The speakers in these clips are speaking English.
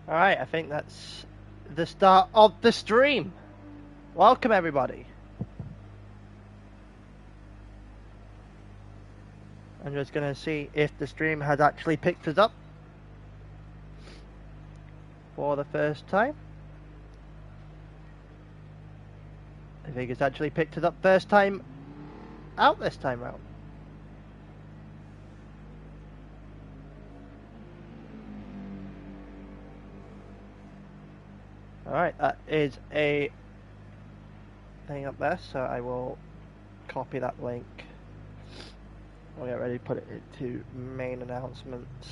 Alright, I think that's the start of the stream. Welcome, everybody. I'm just going to see if the stream has actually picked us up for the first time. I think it's actually picked us up first time out this time round. Alright, that is a thing up there, so I will copy that link. I'll get ready to put it into main announcements.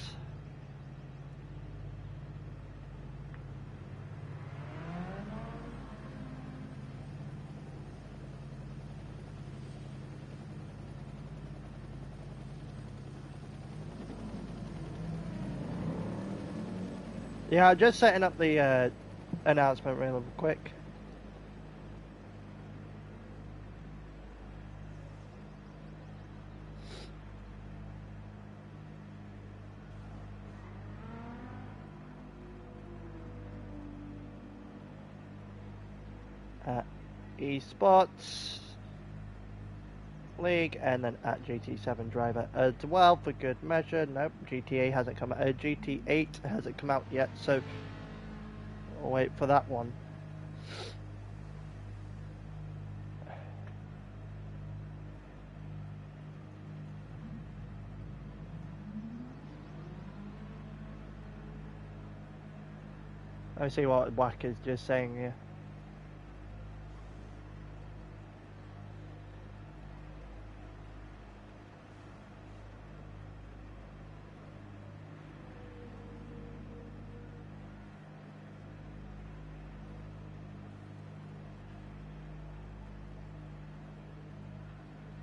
Yeah, just setting up the announcement real quick. At Esports League, and then at GT7 Driver as well for good measure. Nope, GTA hasn't come out. GT8 hasn't come out yet, so we'll wait for that one. Let me see what Whack is just saying here.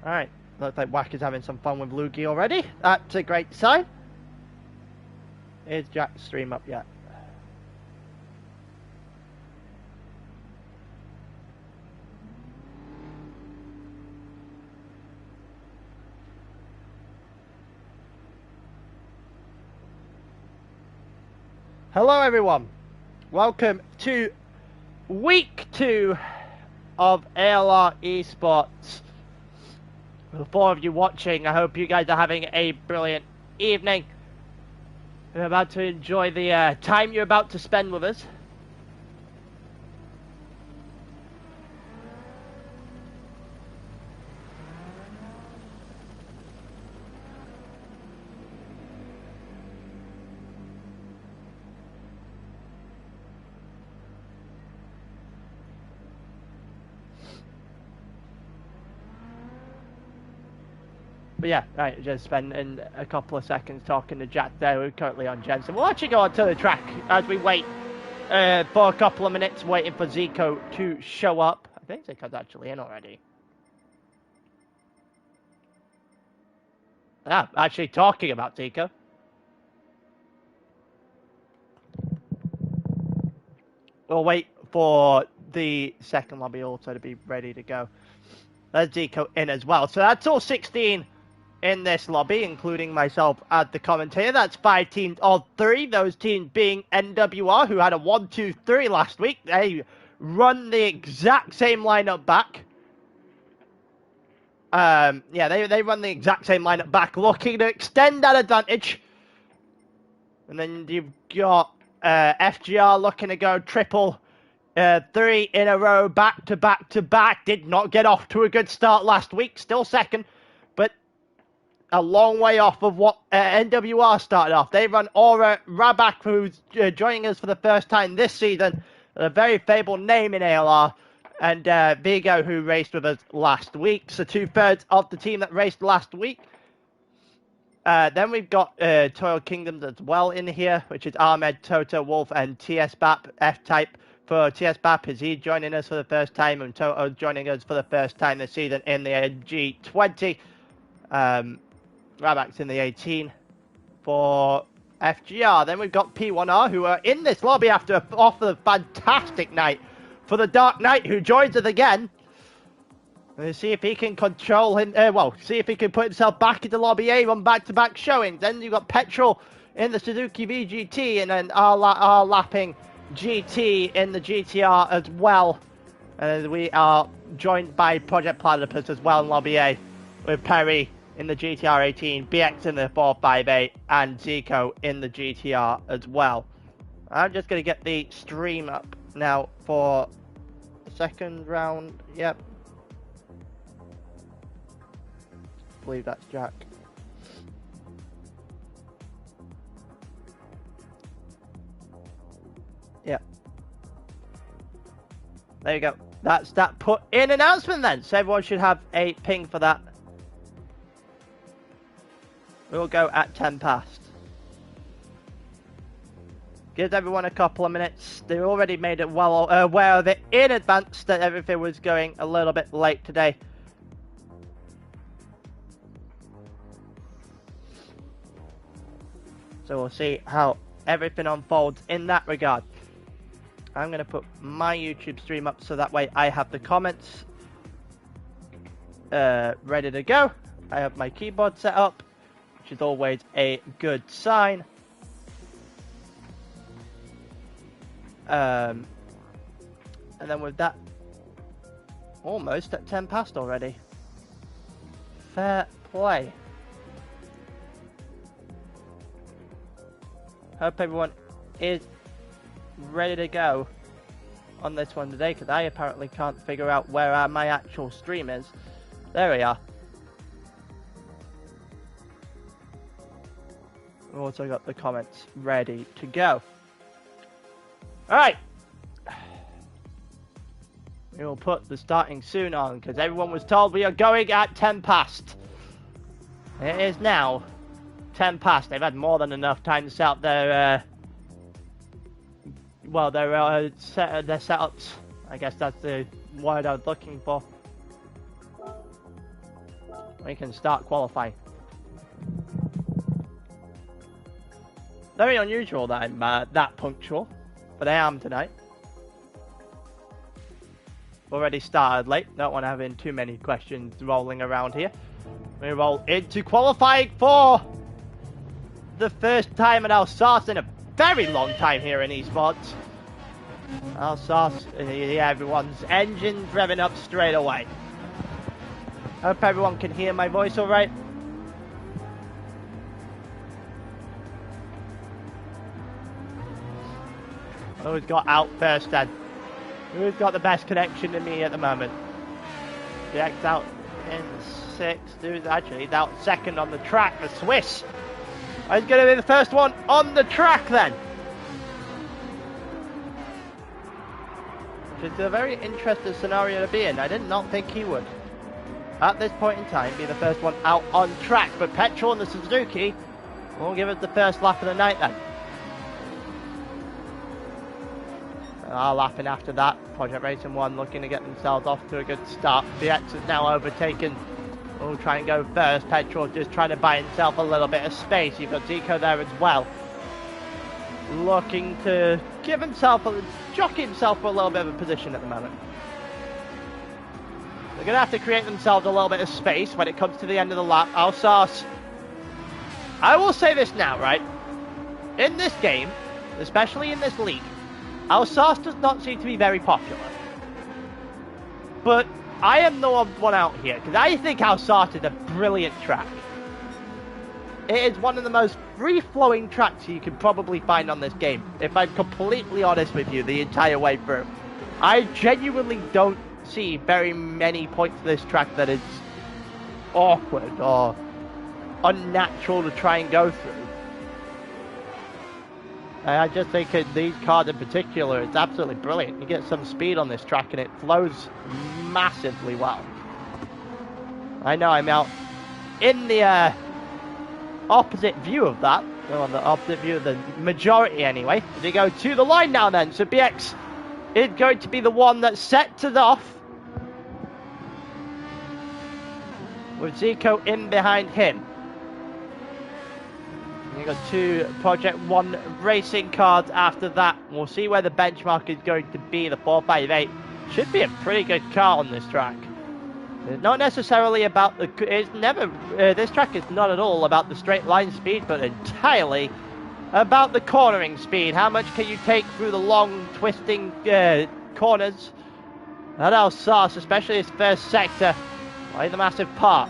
Alright, looks like Whack is having some fun with Loogie already. That's a great sign. Is Jack's stream up yet? Hello everyone, welcome to week 2 of ALR Esports. For the 4 of you watching, I hope you guys are having a brilliant evening. You're about to enjoy the time you're about to spend with us. But yeah, right, just spending a couple of seconds talking to Jack there. We're currently on Jensen. We'll actually go onto the track as we wait for a couple of minutes, waiting for Zico to show up. I think Zico's actually in already. Ah, actually talking about Zico. We'll wait for the second lobby also to be ready to go. There's Zico in as well. So that's all 16 in this lobby, including myself as the commentator. That's 5 teams of 3, those teams being NWR, who had a 1-2-3 last week. They run the exact same lineup back. Yeah, they run the exact same lineup back, looking to extend that advantage. And then you've got FGR looking to go triple 3 in a row, back to back to back. Did not get off to a good start last week, still second, but a long way off of what NWR started off. They run Aura Rabak, who's joining us for the first time this season, a very fabled name in ALR, and Vigo, who raced with us last week. So 2/3 of the team that raced last week. Then we've got Toil Kingdoms as well in here, which is Ahmed, Toto, Wolf, and TS Bap. F-Type for TS Bap is he joining us for the first time, and Toto joining us for the first time this season in the G20. Rabak's in the 18 for FGR. Then we've got P1R, who are in this lobby off a fantastic night for the Dark Knight, who joins us again. Let's see if he can control him. See if he can put himself back into lobby A on back-to-back showings. Then you've got Petrol in the Suzuki VGT, and then our lapping GT in the GTR as well. And we are joined by Project Platypus as well in Lobby A, with Perry in the GTR 18, BX in the 458, and Zico in the GTR as well. I'm just going to get the stream up now for the second round. Yep. I believe that's Jack. Yep. There you go. That's that put in announcement then. So everyone should have a ping for that. We'll go at 10 past. Gives everyone a couple of minutes. They already made it well aware of it in advance that everything was going a little bit late today. So we'll see how everything unfolds in that regard. I'm going to put my YouTube stream up so that way I have the comments ready to go. I have my keyboard set up, which is always a good sign. And then with that, almost at 10 past already. Fair play. Hope everyone is ready to go on this one today, because I apparently can't figure out where my actual stream is. There we are. We've also got the comments ready to go. Alright. We will put the starting soon on, because everyone was told we are going at 10 past. It is now 10 past. They've had more than enough time to set up their their setups. I guess that's the word I was looking for. We can start qualifying. Very unusual that I'm that punctual, but I am tonight. Already started late. Don't want to have in too many questions rolling around here. We roll into qualifying for the first time at Alsace in a very long time here in Esports. Alsace, yeah, everyone's engines revving up straight away. Hope everyone can hear my voice all right. Who's got out first then? Who's got the best connection to me at the moment? BX out in 6th. Who's actually out second on the track? The Swiss. He's going to be the first one on the track then. Which is a very interesting scenario to be in. I did not think he would, at this point in time, be the first one out on track. But Petrol and the Suzuki will give us the first lap of the night then. Our lapping after that. Project Racing 1 looking to get themselves off to a good start. BX is now overtaken. We'll try and go first. Petrol just trying to buy himself a little bit of space. You've got Zico there as well, looking to give himself jockey himself for a little bit of a position at the moment. They're going to have to create themselves a little bit of space when it comes to the end of the lap. Alsace, I will say this now, right? In this game, especially in this league, Alsace does not seem to be very popular. But I am the one out here, because I think Alsace is a brilliant track. It is one of the most free-flowing tracks you can probably find on this game, if I'm completely honest with you, the entire way through. I genuinely don't see very many points of this track that is awkward or unnatural to try and go through. I just think these cars in particular, it's absolutely brilliant. You get some speed on this track and it flows massively well. I know I'm out in the opposite view of that, or the opposite view of the majority anyway. They go to the line now then, so BX is going to be the one that sets it off, with Zico in behind him. You've got 2 Project 1 racing cars after that. We'll see where the benchmark is going to be. The 458 should be a pretty good car on this track. It's not necessarily about the... It's never... this track is not at all about the straight line speed, but entirely about the cornering speed. How much can you take through the long, twisting corners? That Alsace, especially his first sector, play the massive part.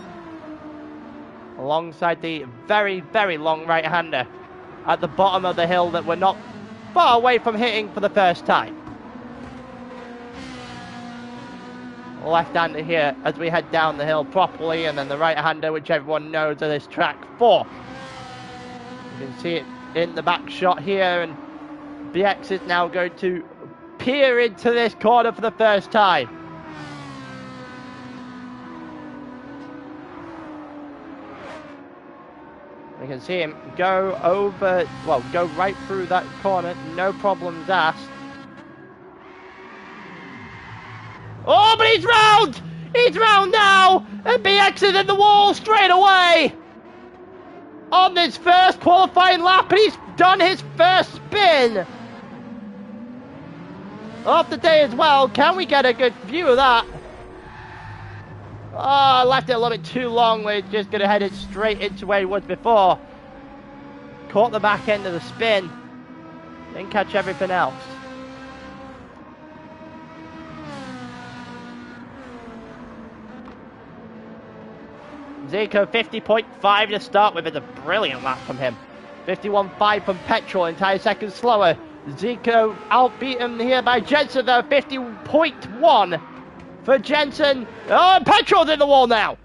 Alongside the very, very long right-hander at the bottom of the hill that we're not far away from hitting for the first time. Left-hander here as we head down the hill properly, and then the right-hander, which everyone knows of this track for. You can see it in the back shot here, and BX is now going to peer into this corner for the first time. We can see him go over, well, go right through that corner, no problems asked. Oh, but he's round! He's round now! And BX is in the wall straight away! On this first qualifying lap, and he's done his first spin! Off the day as well, can we get a good view of that? Oh, I left it a little bit too long. We're just going to head it straight into where he was before. Caught the back end of the spin. Didn't catch everything else. Zico 50.5 to start with. It's a brilliant lap from him. 51.5 from Petrol, entire second slower. Zico outbeat him here by Jensen though. 50.1 for Jensen. Oh, and Petrol's in the wall now.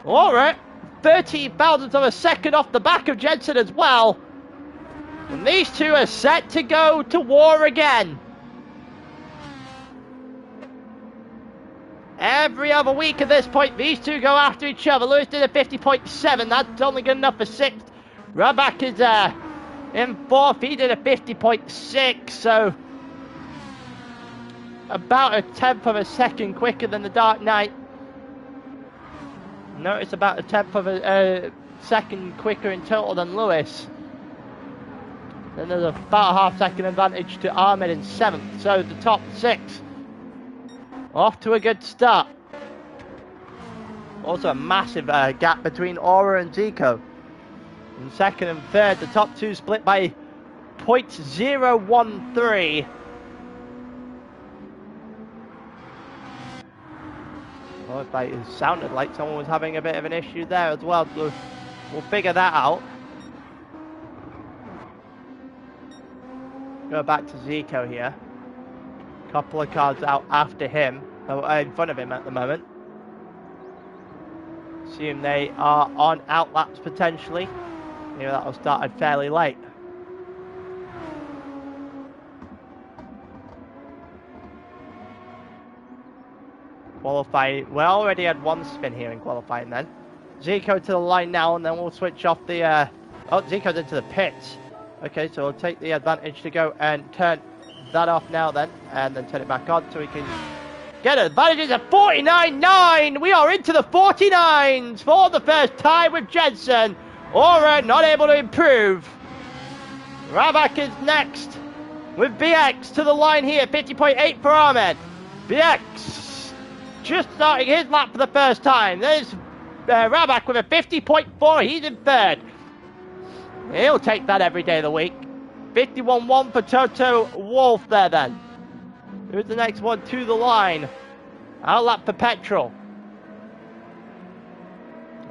Alright. 30 thousandths of a second off the back of Jensen as well. And these two are set to go to war again. Every other week at this point, these two go after each other. Lewis did a 50.7. That's only good enough for 6th. Rabak is in 4th. He did a 50.6. So about a 10th of a second quicker than the Dark Knight. Notice about a 10th of a second quicker in total than Lewis. Then there's about a half-second advantage to Ahmed in 7th. So the top 6 off to a good start. Also a massive gap between Aura and Zico. In 2nd and 3rd, the top 2 split by 0.013. Oh, it sounded like someone was having a bit of an issue there as well, so we'll figure that out. Go back to Zico here. Couple of cars out after him, in front of him at the moment. Assume they are on outlaps potentially. Maybe that'll start fairly late. Qualifying, we already had one spin here in qualifying then. Zico to the line now, and then we'll switch off the, oh, Zico's into the pits. Okay, so we'll take the advantage to go and turn that off now then, and then turn it back on so we can get advantages of 49.9. We are into the 49s for the first time with Jensen. Aura not able to improve. Rabak is next with BX to the line here. 50.8 for Ahmed. BX just starting his lap for the first time. There's Rabak with a 50.4. He's in 3rd. He'll take that every day of the week. 51.1 for Toto Wolf there then. Who's the next one to the line? Outlap for Petrol.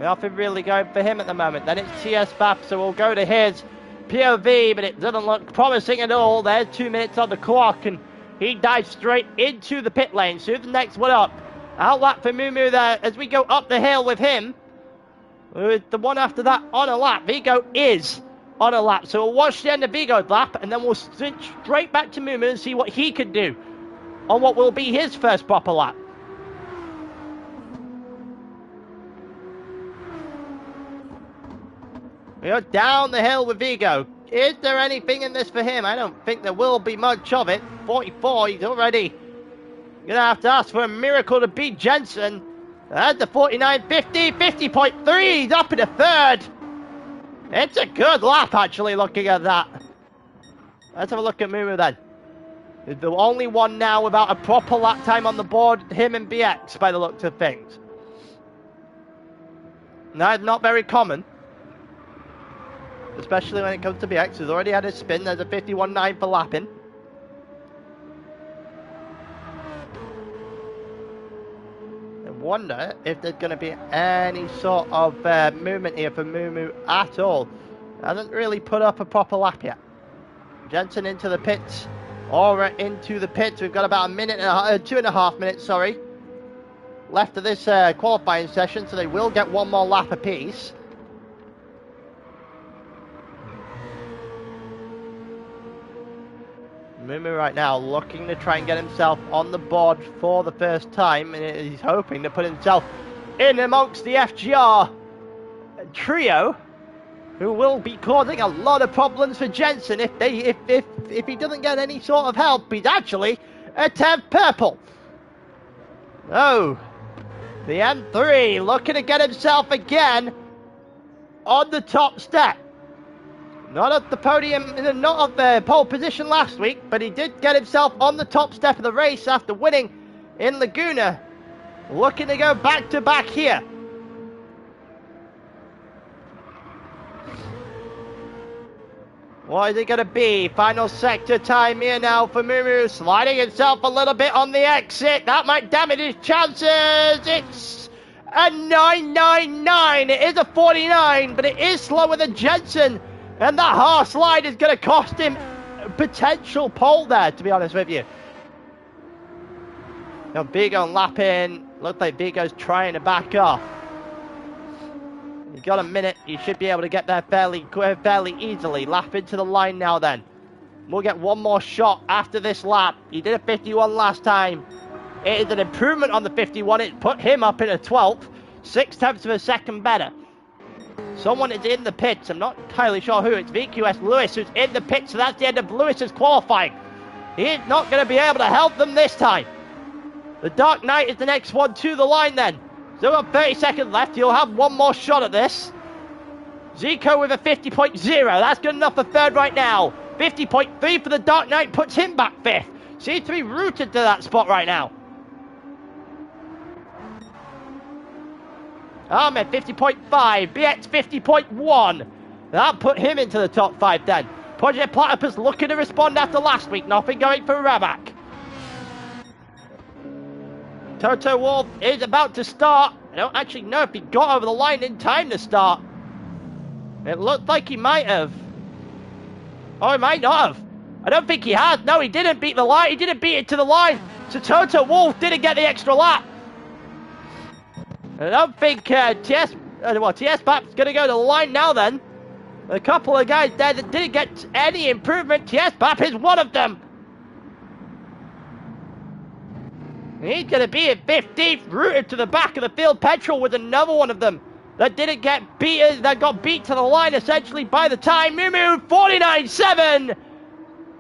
Nothing really going for him at the moment. Then it's TS Bath, so we'll go to his POV, but it doesn't look promising at all. There's 2 minutes on the clock, and he dives straight into the pit lane. So the next one up. Outlap for Mumu there as we go up the hill with him. With the one after that on a lap. Vigo is on a lap. So we'll watch the end of Vigo's lap, and then we'll switch straight back to Mumu and see what he can do on what will be his first proper lap. We are down the hill with Vigo. Is there anything in this for him? I don't think there will be much of it. 44, he's already going to have to ask for a miracle to beat Jensen. That's the 49.50, 50.3, he's up in a 3rd. It's a good lap, actually, looking at that. Let's have a look at Mumu then. He's the only one now without a proper lap time on the board, him and BX, by the looks of things. That's not very common. especially when it comes to BX. He's already had his spin. There's a 51.9 for lapping. I wonder if there's going to be any sort of movement here for Mumu at all. Hasn't really put up a proper lap yet. Jensen into the pits. Aura into the pits. We've got about a minute and a 2.5 minutes, sorry, left of this qualifying session, so they will get one more lap apiece. Mumu right now looking to try and get himself on the board for the first time, and he's hoping to put himself in amongst the FGR trio, who will be causing a lot of problems for Jensen if he doesn't get any sort of help. He's actually a 10th purple. Oh, the M3 looking to get himself again on the top step. Not at the podium, not at the pole position last week, but he did get himself on the top step of the race after winning in Laguna. Looking to go back to back here. What is it going to be? Final sector time here now for Mumu. Sliding himself a little bit on the exit. That might damage his chances. It's a 999. It is a 49, but it is slower than Jensen. And that hard slide is going to cost him a potential pole there, to be honest with you. Now, Bigo lapping. Looks like Bigo's trying to back off. You've got a minute. You should be able to get there fairly easily. Lap into the line now then. We'll get one more shot after this lap. He did a 51 last time. It is an improvement on the 51. It put him up in a 12th. 6/10 of a second better. Someone is in the pits. I'm not entirely sure who. It's VQS Lewis who's in the pits, so that's the end of Lewis's qualifying. He's not going to be able to help them this time. The Dark Knight is the next one to the line then. Still got 30 seconds left. He'll have one more shot at this. Zico with a 50.0. That's good enough for third right now. 50.3 for the Dark Knight puts him back fifth. Seems to be rooted to that spot right now. Ahmed 50.5, BX 50.1. That put him into the top 5 then. Project Platypus looking to respond after last week. Nothing going for Raback. Toto Wolff is about to start. I don't actually know if he got over the line in time to start. It looked like he might have. Oh, he might not have. I don't think he has. No, he didn't beat the line. He didn't beat it to the line. So Toto Wolff didn't get the extra lap. I don't think TS Pap's going to go to the line now then. A couple of guys there that didn't get any improvement. TS Pap is one of them. He's going to be at 15th, rooted to the back of the field. Petrol was another one of them that didn't get beat, that got beat to the line essentially by the time. Mumu 49.7.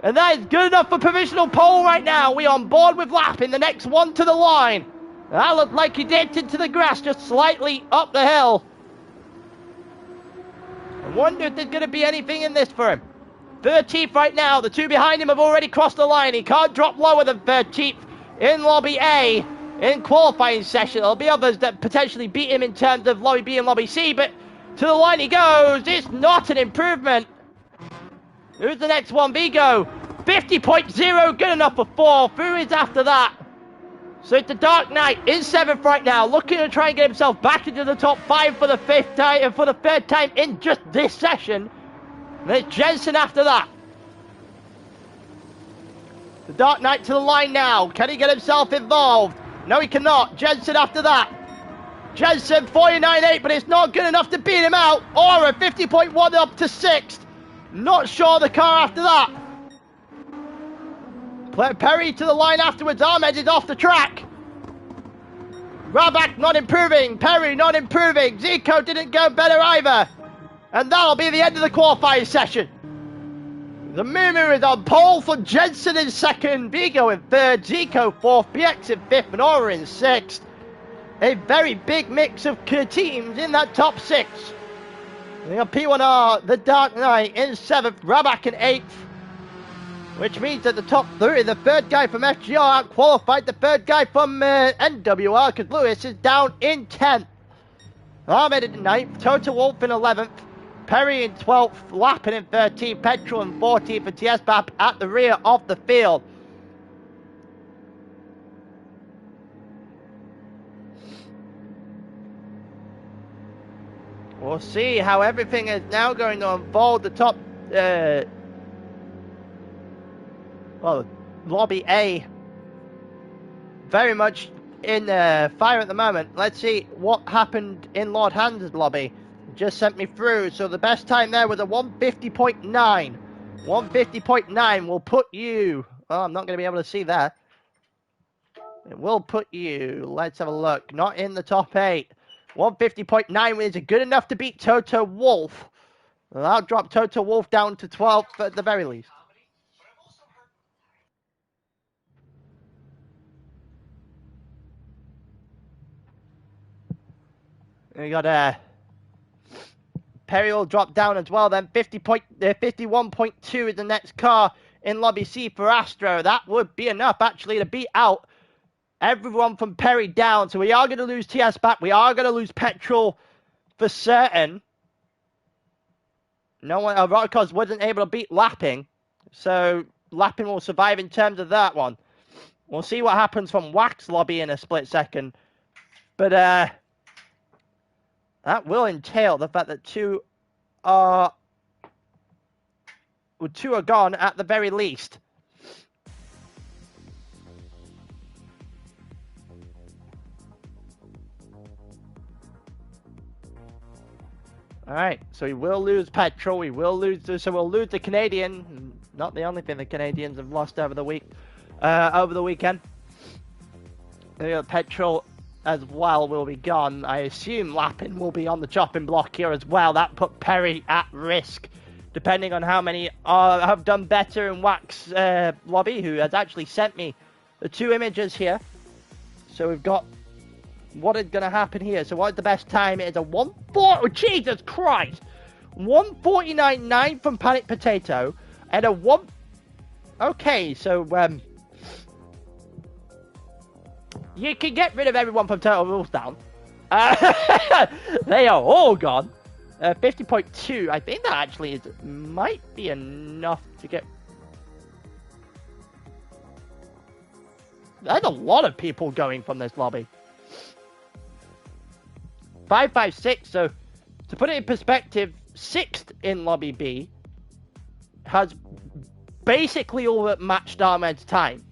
And that is good enough for provisional pole right now. We on board with lapping the next one to the line. That looked like he dipped into the grass just slightly up the hill. I wonder if there's going to be anything in this for him. 13th right now. The two behind him have already crossed the line. He can't drop lower than 13th in Lobby A in qualifying session. There'll be others that potentially beat him in terms of Lobby B and Lobby C, but to the line he goes. It's not an improvement. Who's the next one? Vigo. 50.0, good enough for 4th. Who is after that? So it's the Dark Knight in 7th right now, looking to try and get himself back into the top 5 for the 5th time and for the 3rd time in just this session. And it's Jensen after that. The Dark Knight to the line now. Can he get himself involved? No, he cannot. Jensen after that. Jensen 49.8, but it's not good enough to beat him out. Aura 50.1 up to 6th. Not sure the car after that. Perry to the line afterwards. Ahmed is off the track. Raback not improving. Perry not improving. Zico didn't go better either. And that'll be the end of the qualifying session. The Mumu is on pole for Jensen in 2nd. Vigo in 3rd. Zico 4th. BX in 5th. And Aura in 6th. A very big mix of teams in that top 6. We got P1R, the Dark Knight in 7th. Raback in 8th. Which means that the top 3, the 3rd guy from FGR out-qualified, the 3rd guy from NWR, because Lewis is down in 10th. Ahmed in 9th, Toto Wolff in 11th, Perry in 12th, Lappin in 13th, Petrol in 14th, and TS Bap at the rear of the field. We'll see how everything is now going to unfold. The top, well, Lobby A, very much in fire at the moment. Let's see what happened in Lord Hans' lobby. Just sent me through. So the best time there was a 150.9. 150.9 will put you... Oh, I'm not going to be able to see that. It will put you... Let's have a look. Not in the top 8. 150.9 is good enough to beat Toto Wolff. Well, that'll drop Toto Wolff down to 12th at the very least. We got Perry will drop down as well then. 51.2 is the next car in Lobby C for Astro. That would be enough actually to beat out everyone from Perry down. So we are going to lose TS back. We are going to lose Petrol for certain. No one, Rodcos wasn't able to beat Lapping. So Lapping will survive in terms of that one. We'll see what happens from Wax Lobby in a split second. But that will entail the fact that two are gone at the very least. Alright, so we will lose Petrol, we will lose, so we'll lose the Canadian. Not the only thing the Canadians have lost over the weekend. Petrol as well will be gone. I assume Lappin will be on the chopping block here as well. That put Perry at risk, depending on how many have done better in Wax Lobby, who has actually sent me the 2 images here. So we've got what is going to happen here. So what is the best time? It is a 140. Oh, Jesus Christ! 149.9 from Panic Potato and a 1. Okay, so you can get rid of everyone from Total Rules down. They are all gone. 50.2. I think that actually might be enough to get. There's a lot of people going from this lobby. 556. So to put it in perspective, 6th in Lobby B has basically all but matched Ahmed's time.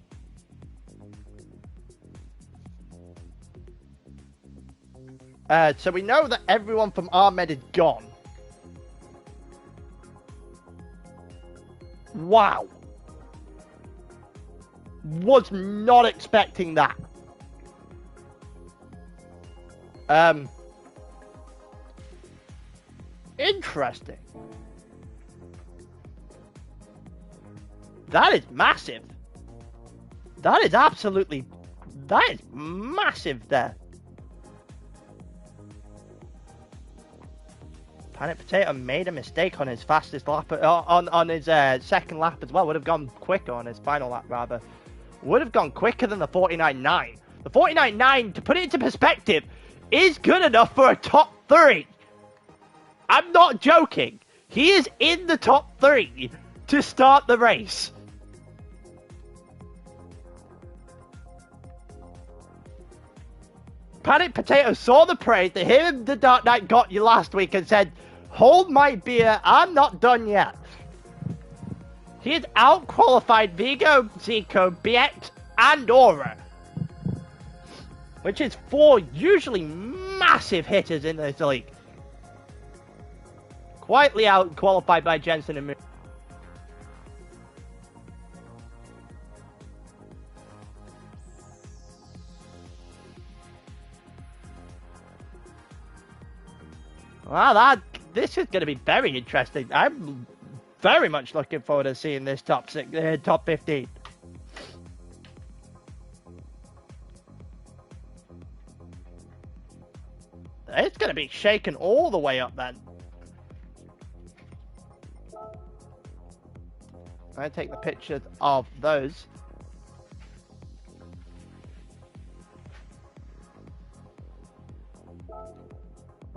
So we know that everyone from Ahmed is gone. Wow. Was not expecting that. Interesting. That is massive. That is absolutely... That is massive there. Panic Potato made a mistake on his fastest lap, on his second lap as well. Would have gone quicker on his final lap, rather. Would have gone quicker than the 49.9. The 49.9, to put it into perspective, is good enough for a top 3. I'm not joking. He is in the top 3 to start the race. Panic Potato saw the praise that him and the Dark Knight got you last week and said, hold my beer, I'm not done yet. He has out-qualified Vigo, Zico, BX, and Aura. Which is 4 usually massive hitters in this league. Quietly out-qualified by Jensen and Moon. Wow, this is going to be very interesting. I'm very much looking forward to seeing this top 15. It's going to be shaken all the way up then. I take the pictures of those.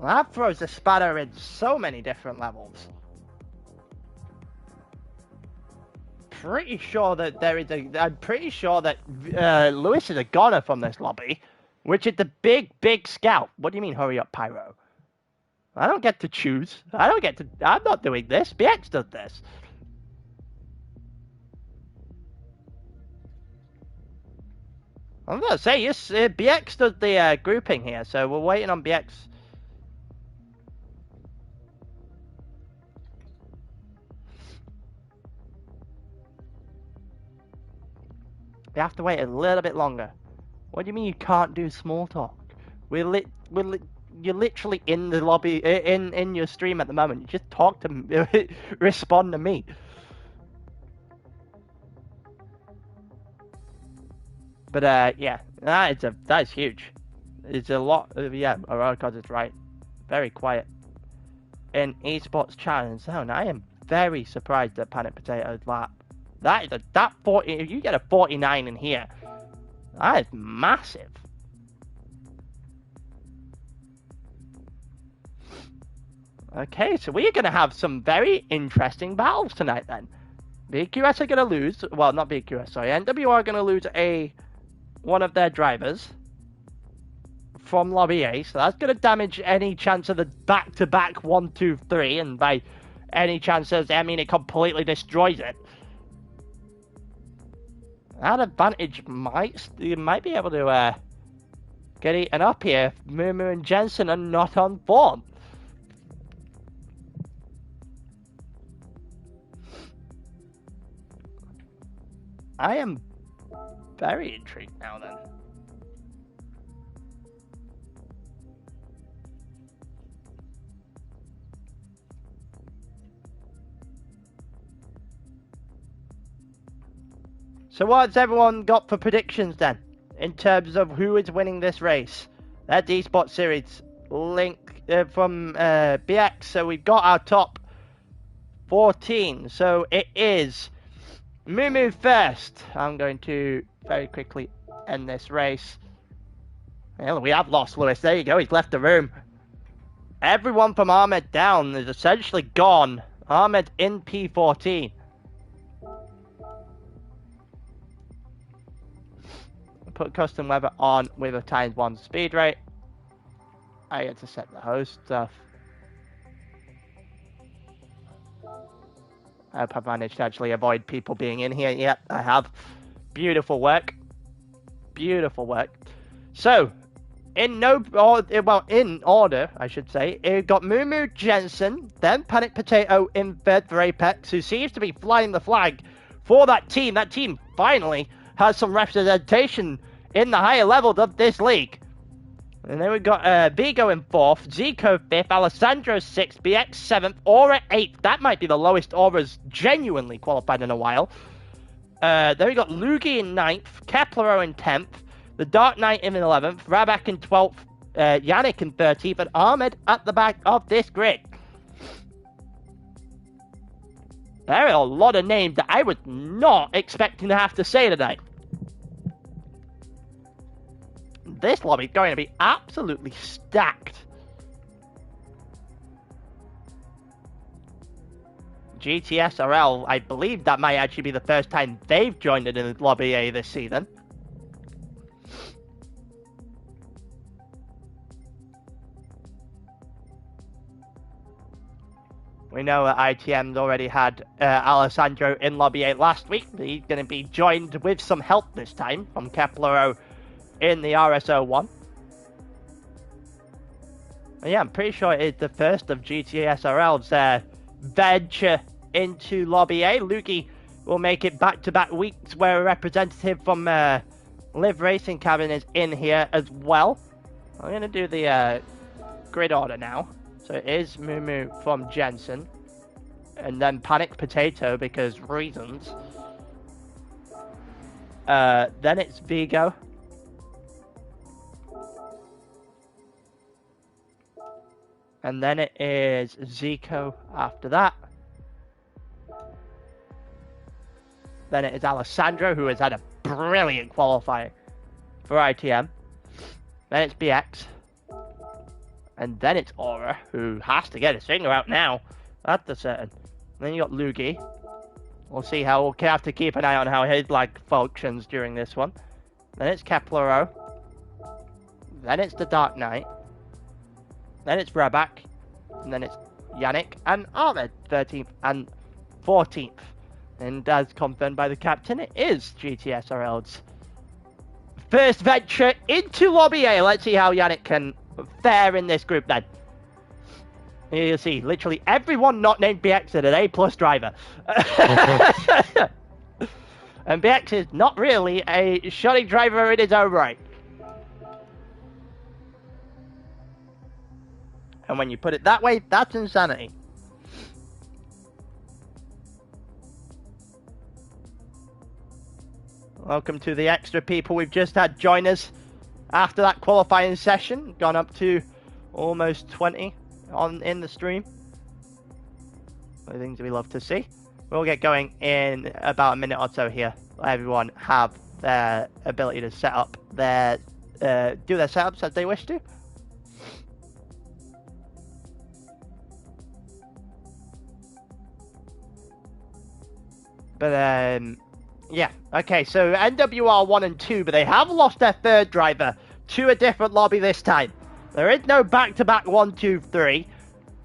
That throws a spanner in so many different levels. Pretty sure that I'm pretty sure that Lewis is a goner from this lobby, which is the big scout. What do you mean, hurry up, Pyro? I don't get to choose. I'm not doing this. BX does this. I'm gonna say, yes, BX does the grouping here, so we're waiting on BX. We have to wait a little bit longer. What do you mean you can't do small talk? You're literally in the lobby, in your stream at the moment. You just talk to me, respond to me. But yeah, that is huge. It's a lot. Yeah, Aero is right. Very quiet in Esports challenge zone. I am very surprised at Panic Potato's lap. That 40. If you get a 49 in here, that is massive. Okay, so we are going to have some very interesting battles tonight then. BQS are going to lose. Well, not BQS, sorry. NWR are going to lose one of their drivers from Lobby A, so that's going to damage any chance of the back-to-back 1, 2, 3, and by any chances, I mean it completely destroys it. That advantage you might be able to get eaten up here if Mumu and Jensen are not on form. I am very intrigued now then. So what's everyone got for predictions then, in terms of who is winning this race? That's the Esports Series link from BX. So we've got our top 14. So it is Mumu first. I'm going to very quickly end this race. Well, we have lost Lewis. There you go. He's left the room. Everyone from Ahmed down is essentially gone. Ahmed in P14. Put custom weather on with a ×1 speed rate. I get to set the host stuff. I hope I've managed to actually avoid people being in here. Yep, I have. Beautiful work. Beautiful work. So, in order, I should say, it got Mumu, Jensen, then Panic Potato in third for Apex, who seems to be flying the flag for that team. That team finally has some representation in the higher levels of this league. And then we've got Vigo in 4th, Zico 5th, Alessandro 6th, BX 7th, Aura 8th. That might be the lowest Aura's genuinely qualified in a while. Then we got Lugi in 9th, Keplero in 10th, the Dark Knight in 11th, Rabak in 12th, Yannick in 13th, and Ahmed at the back of this grid. There are a lot of names that I was not expecting to have to say tonight. This lobby is going to be absolutely stacked. GTSRL, I believe that might actually be the first time they've joined in the Lobby A this season. We know that ITM's already had Alessandro in Lobby A last week. He's going to be joined with some help this time from Keplero in the RSO1. And yeah, I'm pretty sure it's the first of GTSRL's venture into Lobby A. Luki will make it back-to-back weeks where a representative from Live Racing Cabin is in here as well. I'm going to do the grid order now. So it is Mumu from Jensen. And then Panic Potato because reasons. Then it's Vigo. And then it is Zico after that. Then it is Alessandro, who has had a brilliant qualifying for ITM. Then it's BX. And then it's Aura, who has to get his finger out now. That's a certain. Then you got Luigi. We'll see how we'll have to keep an eye on how his lag functions during this one. Then it's Keplero. Then it's the Dark Knight. Then it's Rebak. And then it's Yannick and Ahmed, 13th and 14th. And as confirmed by the captain, it is GTSRL's first venture into Lobby A. Let's see how Yannick can fare in this group then. You'll see, literally everyone not named BX is an A+ driver. And BX is not really a shoddy driver in his own right. And when you put it that way, that's insanity. Welcome to the extra people we've just had join us after that qualifying session. Gone up to almost 20 in the stream. One of the things we love to see. We'll get going in about a minute or so here. Let everyone have their ability to set up their do their setups as they wish to. But yeah, okay, so NWR 1 and 2, but they have lost their third driver to a different lobby this time. There is no back-to-back 1, 2, 3.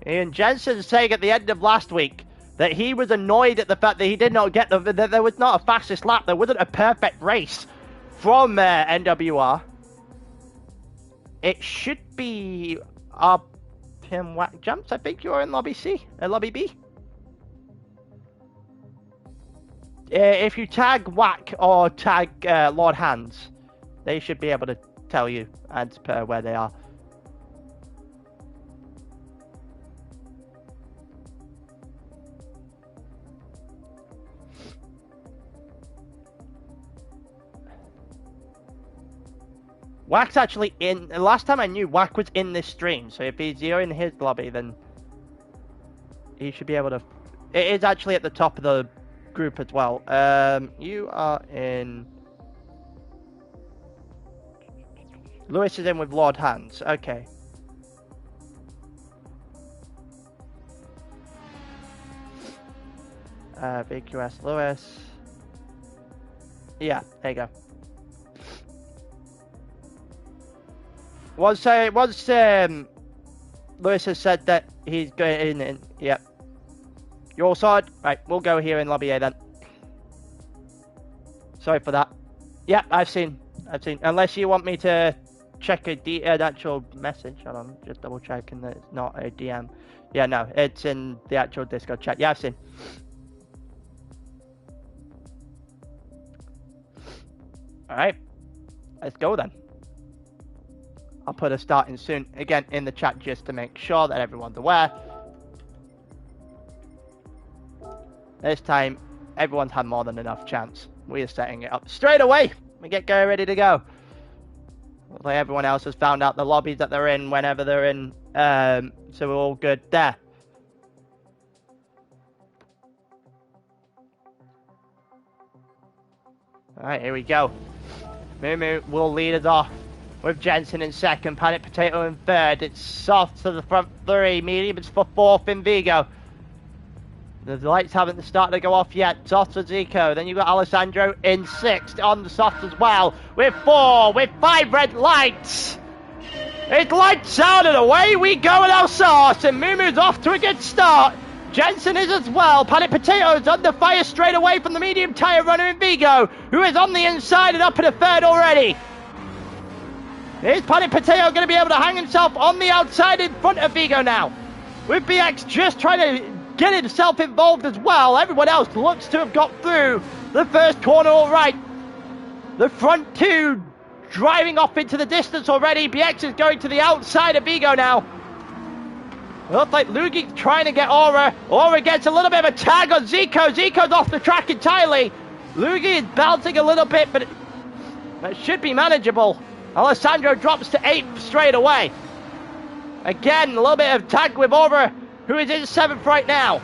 Ian Jensen saying at the end of last week that he was annoyed at the fact that he did not get that there was not a fastest lap. There wasn't a perfect race from NWR. It should be Tim Whack Jumps. I think you're in Lobby C, Lobby B. If you tag Whack or tag Lord Hands, they should be able to tell you as per where they are. Whack's actually in. The last time I knew, Whack was in this stream. So if you're in his lobby, then he should be able to. It is actually at the top of the group as well. You are in. Lewis is in with Lord Hands. Okay. VQS Lewis. Yeah, there you go. Once Lewis has said that he's going in, yep. You're all sorted? Right, we'll go here in Lobby A then. Sorry for that. Yep, I've seen. Unless you want me to check an actual message. Hold on, just double checking that it's not a DM. Yeah, no, it's in the actual Discord chat. Yeah, I've seen. Alright, let's go then. I'll put a starting soon again in the chat just to make sure that everyone's aware. This time, everyone's had more than enough chance. We are setting it up straight away. We get going ready to go. Hopefully everyone else has found out the lobbies that they're in whenever they're in. So we're all good there. Alright, here we go. Moo will lead us off with Jensen in second, Panic Potato in third. It's Soft to the front three, Mediums for fourth in Vigo. The lights haven't started to go off yet. Soft for Zico. Then you've got Alessandro in sixth on the soft as well. With 5 red lights. It lights out and away we go with our sauce. And Mumu's off to a good start. Jensen is as well. Panic Potato is under fire straight away from the medium tyre runner in Vigo, who is on the inside and up in a third already. Is Panic Potato going to be able to hang himself on the outside in front of Vigo now? With BX just trying to get himself involved as well. Everyone else looks to have got through the first corner all right. The front two driving off into the distance already. BX is going to the outside of Vigo now. Looks like Lugi's trying to get Aura. Aura gets a little bit of a tag on Zico. Zico's off the track entirely. Lugi is bouncing a little bit, but that should be manageable. Alessandro drops to 8th straight away. Again, a little bit of tag with Aura, who is in 7th right now.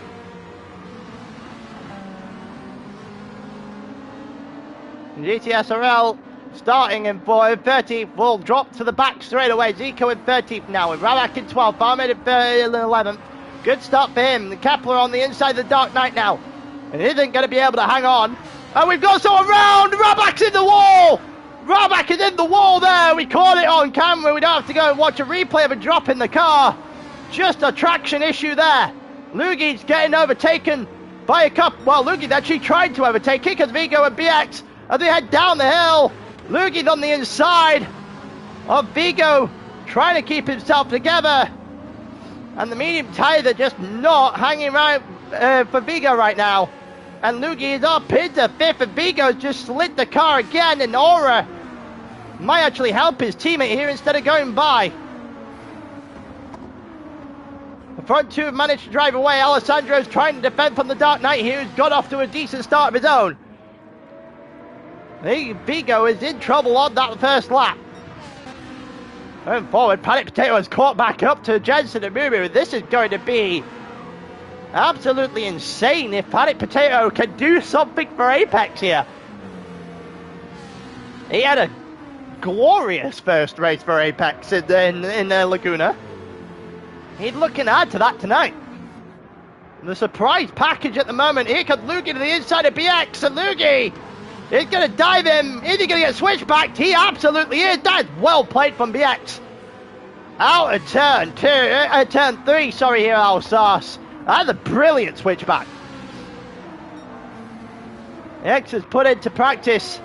GTSRL starting in 13th, will drop to the back straight away. Zico in 13th now, with Rabak in 12th, Ahmed in 11th. Good start for him. The Kepler on the inside of the Dark Knight now. And isn't going to be able to hang on. And we've got someone around. Rabak's in the wall. Rabak is in the wall there. We caught it on camera. We don't have to go and watch a replay of a drop in the car. Just a traction issue there. Lugi's getting overtaken by a couple. Well, Lugi actually tried to overtake Kickers, Vigo and BX as they head down the hill. Lugi's on the inside of Vigo, trying to keep himself together. And the medium tyres are just not hanging around for Vigo right now. And Lugi is up into 5th, and Vigo's just slid the car again, and Aura might actually help his teammate here instead of going by. The front two have managed to drive away. Alessandro's trying to defend from the Dark Knight here, who's got off to a decent start of his own. Vigo is in trouble on that first lap. Going forward, Panic Potato has caught back up to Jensen and Mumu. This is going to be absolutely insane if Panic Potato can do something for Apex here. He had a glorious first race for Apex in Laguna. He's looking hard to that tonight. The surprise package at the moment. Here comes Lugi to the inside of BX, and Lugi is going to dive him. Is he going to get switchbacked? He absolutely is. That is well played from BX. Out of turn 3, sorry, here, Alsace. That's a brilliant switchback. X has put into practice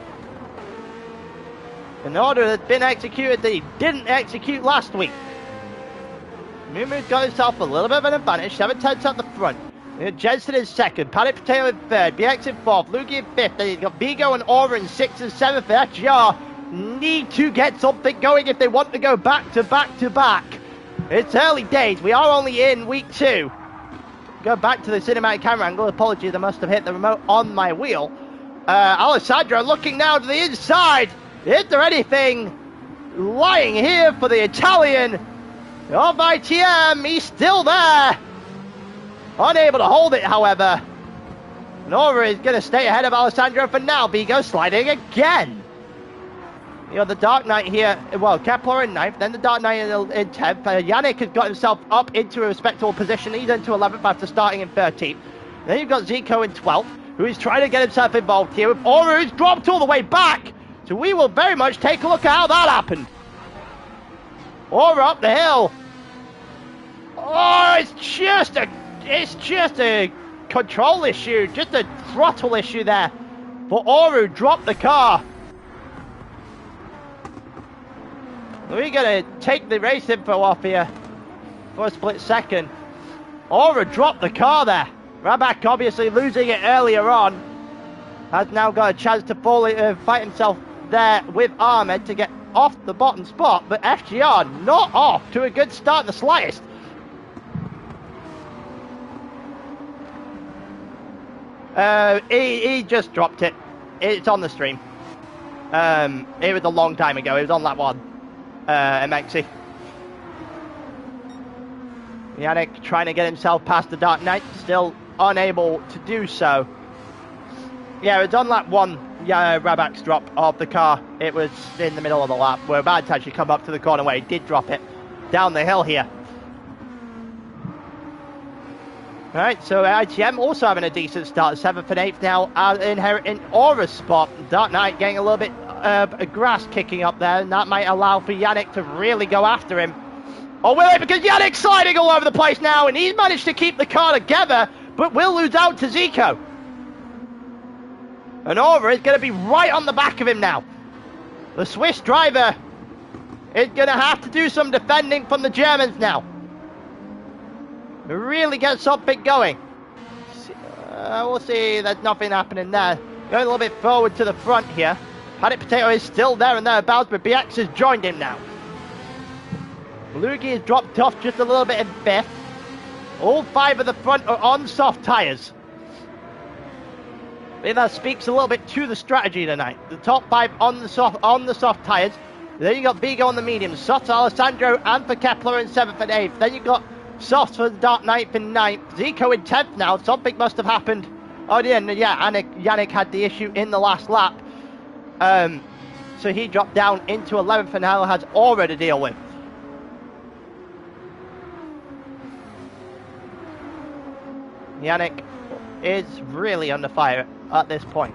an order that's been executed that he didn't execute last week. Mumu's got himself a little bit of an advantage, 7/10 at the front. Jensen in 2nd, Panic Potato in 3rd, BX in 4th, Lugi in 5th, then you've got Vigo and Aura in 6th and 7th. FGR need to get something going if they want to go back to back to back. It's early days, we are only in week 2. Go back to the cinematic camera angle, apologies, I must have hit the remote on my wheel. Alessandro looking now to the inside. Is there anything lying here for the Italian of ITM? He's still there. Unable to hold it, however. Nora is going to stay ahead of Alessandro for now. Vigo sliding again. You know, the Dark Knight here, well, Kepler in 9th, then the Dark Knight in 10th. Yannick has got himself up into a respectable position. He's into 11th after starting in 13th. Then you've got Zico in 12th, who is trying to get himself involved here with Aura, who's dropped all the way back. So we will very much take a look at how that happened. Aura up the hill. Oh, it's just a control issue, just a throttle issue there. For Aura, dropped the car. We're going to take the race info off here for a split second. Aura dropped the car there. Rabak obviously losing it earlier on. Has now got a chance to fight himself there with Ahmed to get off the bottom spot. But FGR not off to a good start in the slightest. He just dropped it. It's on the stream. It was a long time ago. It was on that one. MXC. Yannick trying to get himself past the Dark Knight, still unable to do so. Yeah, it's on lap 1. Yeah, Rabak's drop of the car. It was in the middle of the lap. We're about to actually come up to the corner where he did drop it down the hill here. Right, so ITM also having a decent start, 7th and 8th now, inheriting Aura's spot. Dark Knight getting a little bit of grass kicking up there, and that might allow for Yannick to really go after him. Or will it? Because Yannick's sliding all over the place now, and he's managed to keep the car together, but will lose out to Zico. And Aura is going to be right on the back of him now. The Swiss driver is going to have to do some defending from the Germans now. Really get something going. We'll see, there's nothing happening there. Going a little bit forward to the front here. Panic Potato is still there and thereabouts, but BX has joined him now. Lugi has dropped off just a little bit in 5th. All 5 of the front are on soft tyres. I think that speaks a little bit to the strategy tonight. The top 5 on the soft tyres. Then you got Vigo on the mediums, softs for Alessandro and for Kepler in 7th and 8th. Then you got softs for the Dark Knight in 9th. Zico in 10th now. Something must have happened. Oh yeah, Yannick had the issue in the last lap. so he dropped down into 11th and now has Aero to deal with. Yannick is really under fire at this point.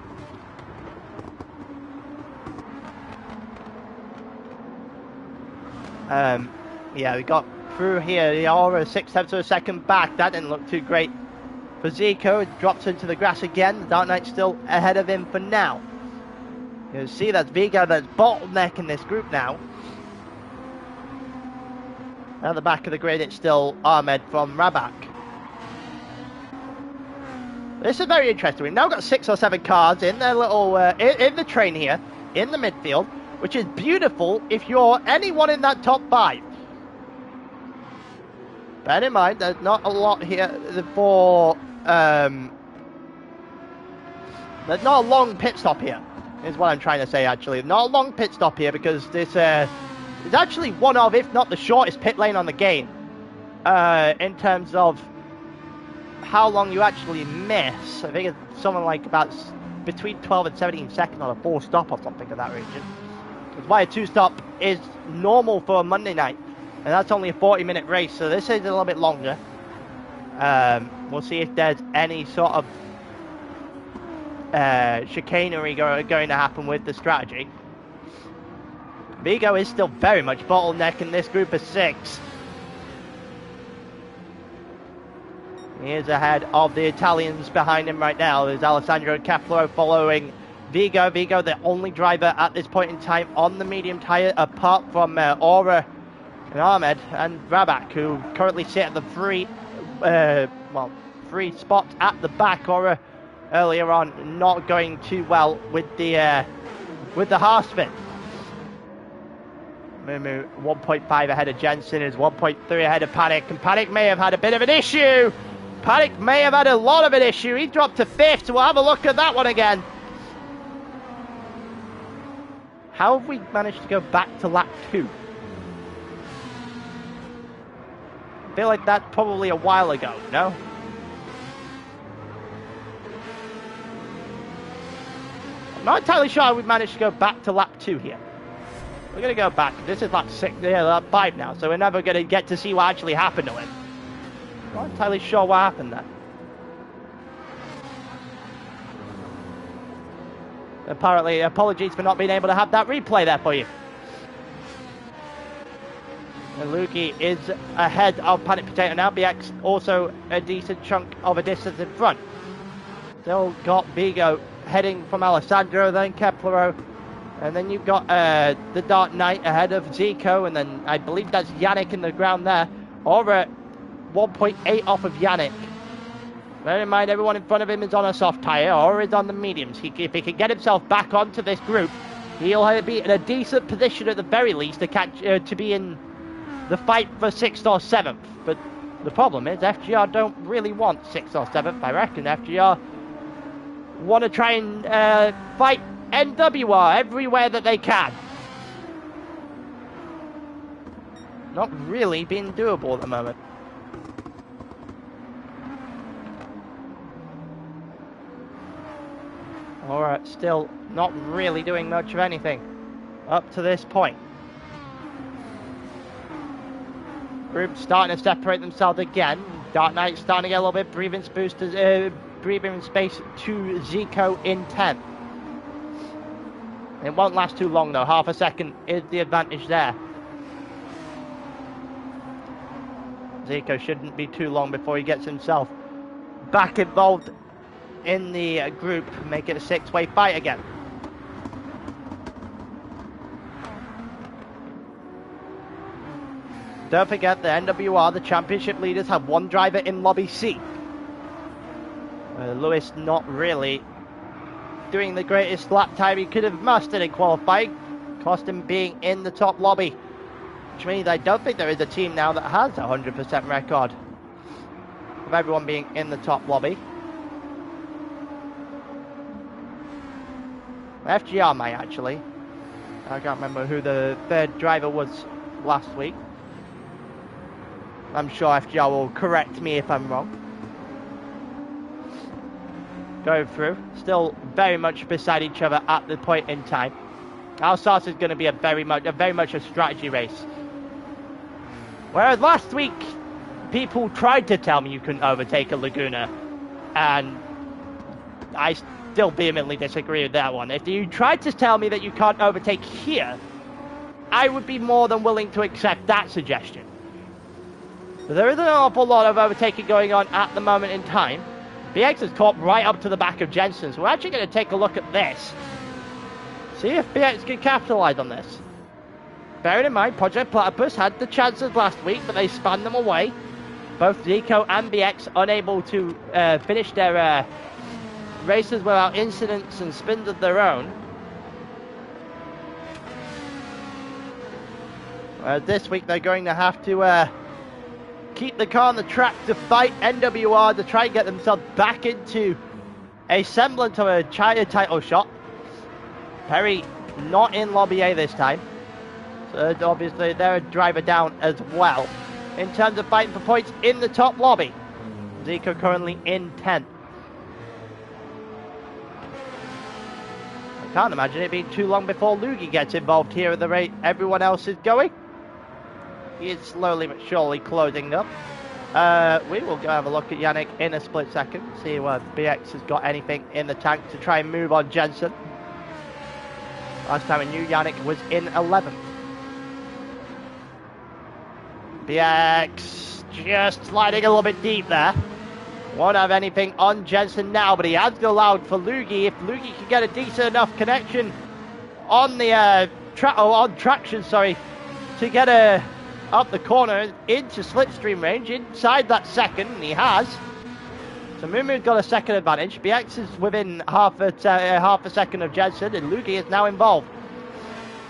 Yeah, we got through here. The Aero 6/10 of a second back. That didn't look too great for Zico. It drops into the grass again. The Dark Knight's still ahead of him for now. You see that's Vigo that's bottlenecking this group now. At the back of the grid, it's still Ahmed from Rabak. This is very interesting. We've now got 6 or 7 cars in their little in the train here in the midfield, which is beautiful if you're anyone in that top 5. Bear in mind, there's not a lot here for there's not a long pit stop here, is what I'm trying to say. Actually, not a long pit stop here because this is actually one of, if not the shortest pit lane on the game, in terms of how long you actually miss. I think it's something like about between 12 and 17 seconds on a 4 stop or something in that region. That's why a 2 stop is normal for a Monday night, and that's only a 40-minute race, so this is a little bit longer. We'll see if there's any sort of chicanery going to happen with the strategy. Vigo is still very much bottlenecking this group of 6. He is ahead of the Italians behind him right now. There's Alessandro Caploro following Vigo. Vigo, the only driver at this point in time on the medium tyre, apart from Aura and Ahmed and Rabak, who currently sit at the 3 spots at the back. Aura earlier on not going too well with the half spin. Mumu 1.5 ahead of Jensen, is 1.3 ahead of Panic, and Panic may have had a bit of an issue. Panic may have had a lot of an issue. He dropped to 5th, so we'll have a look at that one again. How have we managed to go back to lap 2? I feel like that's probably a while ago, no? I'm not entirely sure how we've managed to go back to lap 2 here. We're going to go back. This is lap 6, lap 5 now, so we're never going to get to see what actually happened to him. I'm not entirely sure what happened there. Apparently, apologies for not being able to have that replay there for you. And Luki is ahead of Panic Potato now. BX also a decent chunk of a distance in front. Still got Vigo heading from Alessandro, then Keplero. And then you've got the Dark Knight ahead of Zico, and then I believe that's Yannick in the ground there. Over 1.8 off of Yannick. Bear in mind, everyone in front of him is on a soft tyre or is on the mediums. If he can get himself back onto this group, he'll be in a decent position at the very least to catch to be in the fight for 6th or 7th. But the problem is FGR don't really want 6th or 7th. I reckon FGR want to try and fight NWR everywhere that they can. Not really being doable at the moment. Alright, still not really doing much of anything up to this point. Group starting to separate themselves again. Dark Knight starting to get a little bit breathing space to Zico in 10th. It won't last too long though. Half a second is the advantage there. Zico shouldn't be too long before he gets himself back involved in the group, make it a 6-way fight again. Don't forget the NWR, the championship leaders, have 1 driver in lobby C. Lewis not really doing the greatest lap time he could have mustered in qualifying, cost him being in the top lobby, which means I don't think there is a team now that has a 100% record of everyone being in the top lobby. FGR might actually. I can't remember who the 3rd driver was last week. I'm sure FGR will correct me if I'm wrong. Going through, still very much beside each other at the point in time. Alsace is going to be a very much a strategy race. Whereas last week, people tried to tell me you couldn't overtake a Laguna, and I still vehemently disagree with that one. If you tried to tell me that you can't overtake here, I would be more than willing to accept that suggestion. But there is an awful lot of overtaking going on at the moment in time. BX has caught right up to the back of Jensen, so we're actually going to take a look at this. See if BX can capitalize on this. Bearing in mind, Project Platypus had the chances last week, but they spanned them away. Both Zico and BX unable to finish their races without incidents and spins of their own. This week they're going to have to keep the car on the track to fight NWR to try and get themselves back into a semblance of a title shot. Perry not in Lobby A this time. So obviously they're a driver down as well in terms of fighting for points in the top lobby. Zico currently in 10th. I can't imagine it being too long before Lugi gets involved here at the rate everyone else is going. He is slowly but surely closing up. We will go have a look at Yannick in a split second, see whether BX has got anything in the tank to try and move on Jensen. Last time I knew Yannick was in 11th. BX just sliding a little bit deep there. Won't have anything on Jensen now, but he has allowed for Lugi. If Lugi can get a decent enough connection on the traction, to get up the corner into slipstream range inside that second, and he has. So Mumu's got a second advantage. BX is within half a second of Jensen, and Lugi is now involved.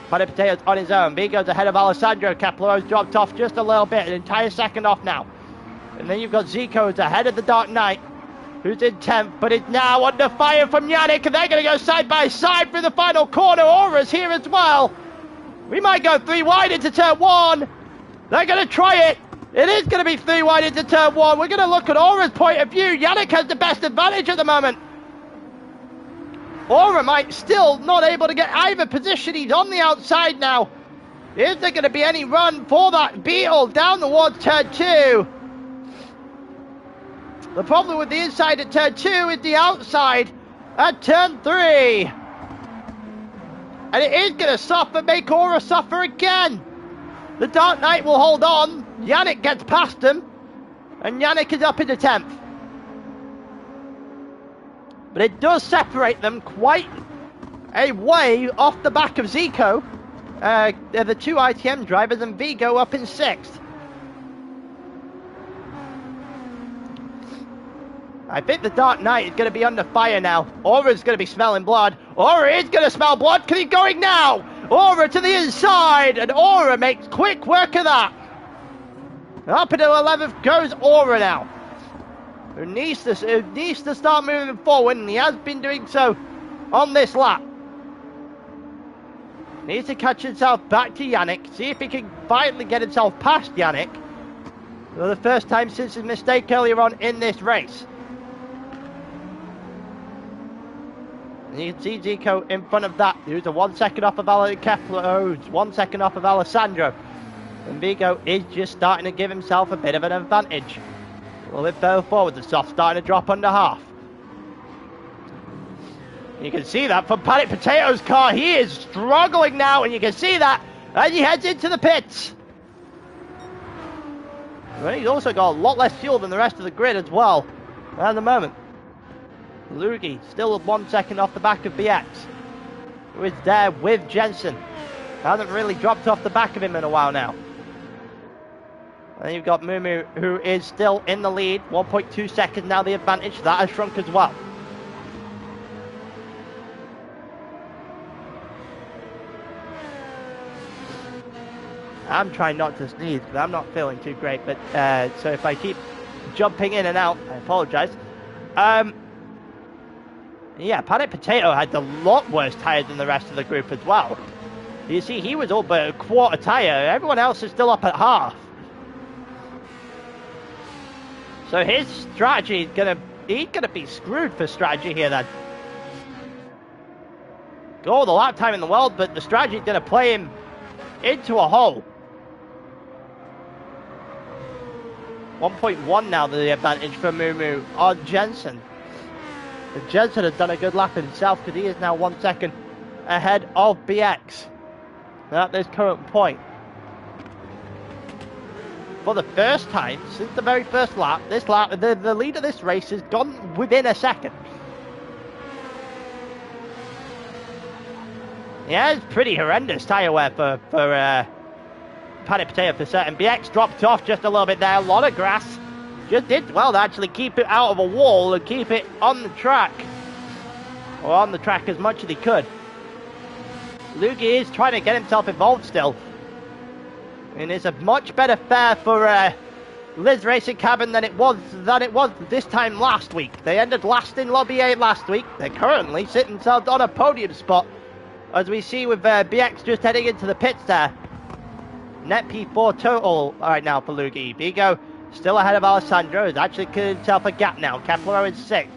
Paddy Potato's on his own. B goes ahead of Alessandro. Capillaro's dropped off just a little bit, an entire second off now. And then you've got Zico who's ahead of the Dark Knight, who's in 10th, but is now under fire from Yannick, and they're going to go side by side through the final corner. Aura's here as well. We might go 3 wide into turn 1. They're going to try it. It is going to be 3 wide into turn 1. We're going to look at Aura's point of view. Yannick has the best advantage at the moment. Aura might still not able to get either position. He's on the outside now. Is there going to be any run for that Beetle down towards turn 2? The problem with the inside at turn 2 is the outside at turn 3. And it is going to suffer, make Aura suffer again. The Dark Knight will hold on. Yannick gets past him. And Yannick is up into 10th. But it does separate them quite a way off the back of Zico. The 2 ITM drivers and Vigo up in 6th. I think the Dark Knight is going to be under fire now. Aura's going to be smelling blood. Aura is going to smell blood because he's going now. Aura to the inside, and Aura makes quick work of that. Up into 11th goes Aura now. Who needs to start moving forward, and he has been doing so on this lap. Needs to catch himself back to Yannick, see if he can finally get himself past Yannick for the first time since his mistake earlier on in this race. And you can see Zico in front of that, who's a 1 second off of Kepler, who's 1 second off of Alessandro. And Vigo is just starting to give himself a bit of an advantage. A little bit further forward, the soft starting to drop under half. You can see that from Paddy Potato's car. He is struggling now, and you can see that as he heads into the pits. Well, he's also got a lot less fuel than the rest of the grid as well at the moment. Lugi still 1 second off the back of BX, who is there with Jensen. Hasn't really dropped off the back of him in a while now. And you've got Mumu, who is still in the lead. 1.2 seconds now the advantage. That has shrunk as well. I'm trying not to sneeze, but I'm not feeling too great. But so if I keep jumping in and out, I apologise. Yeah, Paddy Potato had a lot worse tyres than the rest of the group as well. You see, he was all but a quarter tyre. Everyone else is still up at half. So his strategy is he's gonna be screwed for strategy here then. all the lap time in the world, but the strategy is going to play him into a hole. 1.1 now, the advantage for Mumu on Jensen. And Jensen has done a good lap himself because he is now 1 second ahead of BX at this current point. For the first time since the very first lap, the lead of this race has gone within a second. Yeah, it's pretty horrendous tyre wear for Paddy Potato for certain. BX dropped off just a little bit there. A lot of grass. Just did well to actually keep it out of a wall and keep it on the track. Or on the track as much as he could. Lugi is trying to get himself involved still. And it's a much better fare for Liz Racing Cabin than it was this time last week. They ended last in Lobby A last week. They're currently sitting themselves on a podium spot. As we see with BX just heading into the pits there. Net P4 total right now for Lugi. Vigo still ahead of Alessandro. He's actually cleared himself a gap now. Kepler in 6th.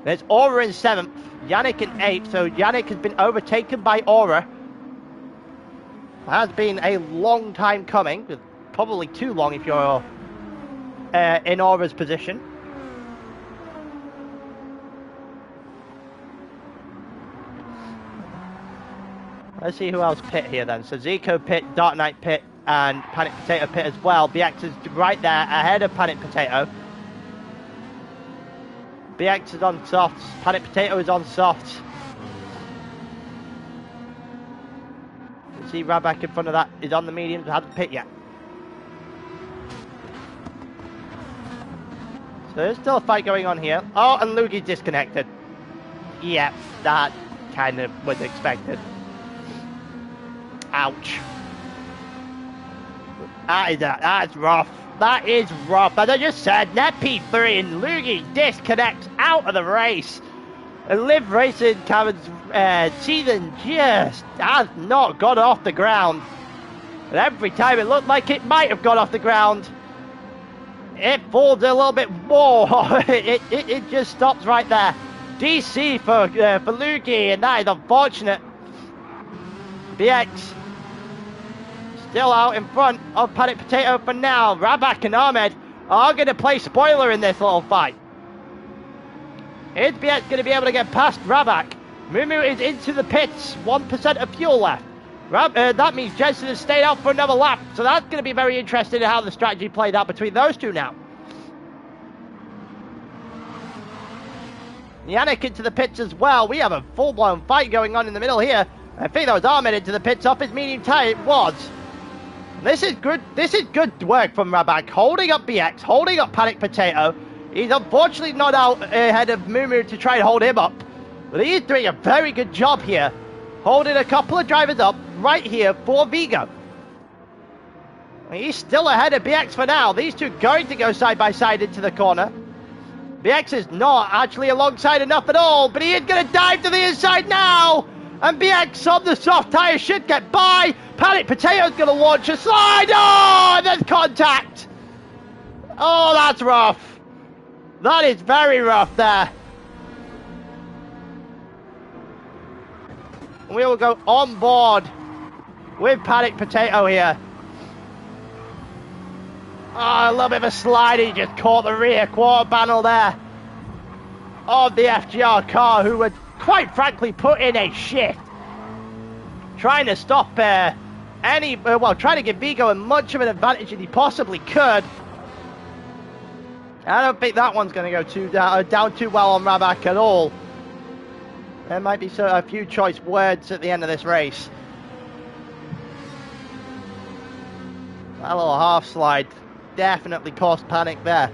There's Aura in 7th. Yannick in 8th. So Yannick has been overtaken by Aura. Has been a long time coming. Probably too long if you're in Aura's position. Let's see who else pit here then. So Zico pit, Dark Knight pit, and Panic Potato pit as well. BX is right there ahead of Panic Potato. BX is on softs. Panic Potato is on softs. You see Rabak in front of that is on the mediums, hasn't pit yet. So there's still a fight going on here. Oh, and Lugi's disconnected. Yep, that kind of was expected. Ouch. That's rough. That is rough. As I just said, Net P3 and Lugi disconnects out of the race. And Live Racing Cabin's season just has not got off the ground. And every time it looked like it might have got off the ground, it falls a little bit more. it just stops right there. DC for Lugi, and that is unfortunate. BX still out in front of Panic Potato for now. Rabak and Ahmed are going to play spoiler in this little fight. Is BX going to be able to get past Rabak? Mumu is into the pits. 1% of fuel left. That means Jensen has stayed out for another lap. So that's going to be very interesting in how the strategy played out between those two now. Yannick into the pits as well. We have a full-blown fight going on in the middle here. I think that was Ahmed into the pits off his medium tyre. It was. This is good. This is good work from Rabak, holding up BX, holding up Panic Potato. He's unfortunately not out ahead of Mumu to try and hold him up, but he's doing a very good job here, holding a couple of drivers up right here for Vigo. He's still ahead of BX for now. These two going to go side by side into the corner. BX is not actually alongside enough at all, but he is going to dive to the inside now. And BX on the soft tyre should get by. Panic Potato's going to launch a slide. Oh, and there's contact. Oh, that's rough. That is very rough there. We will go on board with Panic Potato here. Oh, a little bit of a slide. He just caught the rear quarter panel there of the FGR car, who would quite frankly put in a shift trying to stop trying to give Vigo as much of an advantage as he possibly could. I don't think that one's going to go down too well on Rabak at all. There might be a few choice words at the end of this race. That little half slide definitely caused panic there.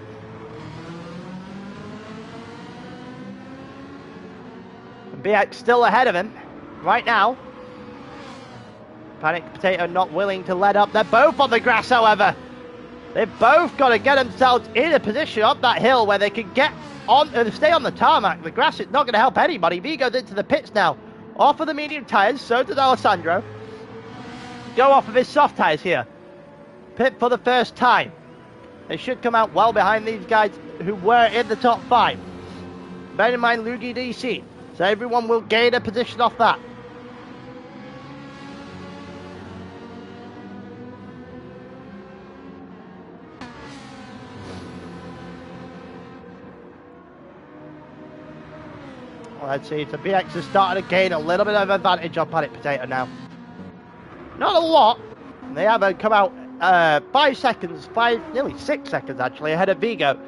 BX still ahead of him right now. Panic Potato not willing to let up. They're both on the grass, however. They've both got to get themselves in a position up that hill where they can get on and stay on the tarmac. The grass is not going to help anybody. V goes into the pits now. Off of the medium tyres, so does Alessandro. Go off of his soft tyres here. Pit for the first time. They should come out well behind these guys who were in the top 5. Bear in mind Lugi DC. So everyone will gain a position off that. Let's see, so BX has started to gain a little bit of advantage on Panic Potato now. Not a lot. They have come out 5 seconds, nearly 6 seconds actually, ahead of Vigo,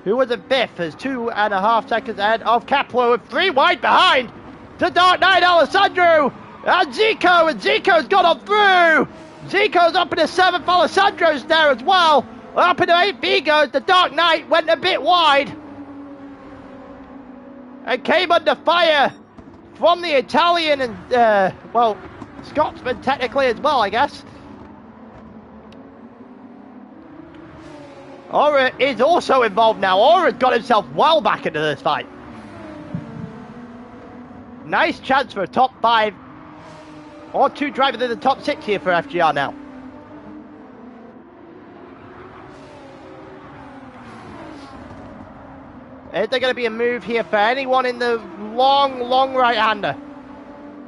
who was in 5th, as 2.5 seconds ahead of Kepler, with 3 wide behind to Dark Knight Alessandro and Zico, and Zico's got on through. Zico's up in the 7th, Alessandro's there as well. Up in the 8th, Vigo. The Dark Knight went a bit wide and came under fire from the Italian and, well, Scotsman technically as well, I guess. Aura is also involved now. Aura's got himself well back into this fight. Nice chance for a top 5 or 2 drivers in the top 6 here for FGR now. Is there going to be a move here for anyone in the long right-hander?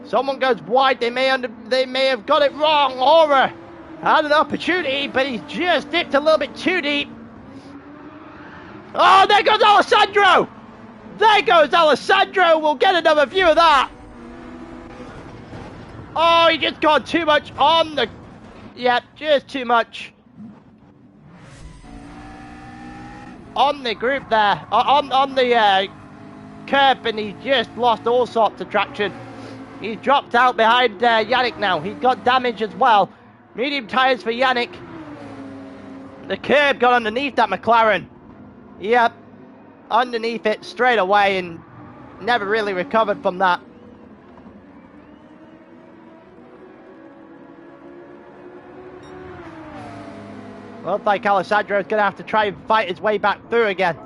Someone goes wide, they may have got it wrong. Aura had an opportunity, but he's just dipped a little bit too deep. Oh, there goes Alessandro! There goes Alessandro! We'll get another view of that. Oh, he just got too much on the... Yep, just too much on the group there. On the curb, and he just lost all sorts of traction. He's dropped out behind Yannick now. He's got damage as well. Medium tyres for Yannick. The curb got underneath that McLaren. Yep, underneath it straight away and never really recovered from that. Looks like Alessandro's going to have to try and fight his way back through again.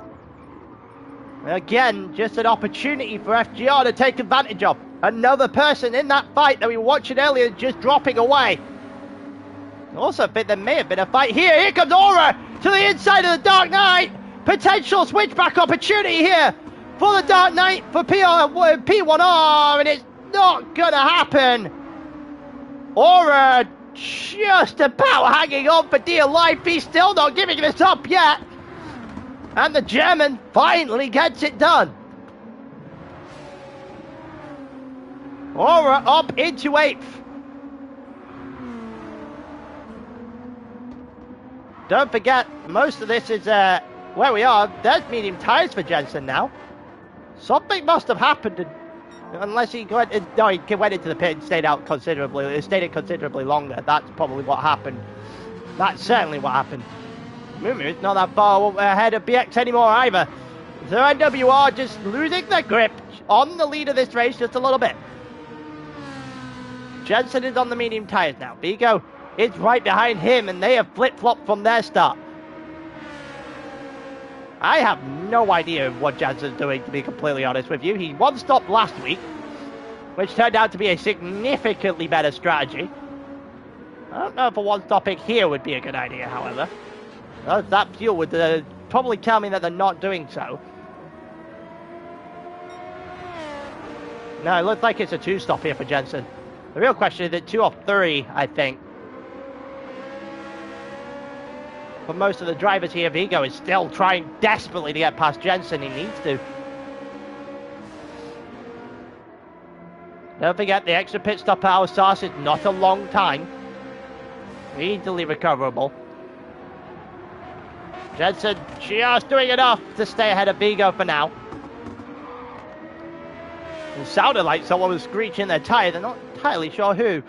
Again, just an opportunity for FGR to take advantage of. Another person in that fight that we were watching earlier just dropping away. I also think there may have been a fight here. Here comes Aura to the inside of the Dark Knight. Potential switchback opportunity here for the Dark Knight for P1R, and it's not going to happen. Aura just about hanging on for dear life. He's still not giving this up yet. And the German finally gets it done. Aura up into 8th. Don't forget, most of this is where we are. There's medium tyres for Jensen now. Something must have happened, unless he went into the pit and stayed in considerably longer. That's probably what happened. That's certainly what happened. Mumu's not that far ahead of BX anymore either. So NWR just losing their grip on the lead of this race just a little bit. Jensen is on the medium tyres now. Vigo is right behind him, and they have flip-flopped from their start. I have no idea what Jensen's doing, to be completely honest with you. He one-stopped last week, which turned out to be a significantly better strategy. I don't know if a one-stopping here would be a good idea, however. That fuel would probably tell me that they're not doing so. No, it looks like it's a 2-stop here for Jensen. The real question is that 2 or 3, I think. For most of the drivers here, Vigo is still trying desperately to get past Jensen. He needs to. Don't forget, the extra pit stop at our source is not a long time. Easily recoverable. Jensen just doing enough to stay ahead of Vigo for now. It sounded like someone was screeching their tyre. They're not entirely sure who.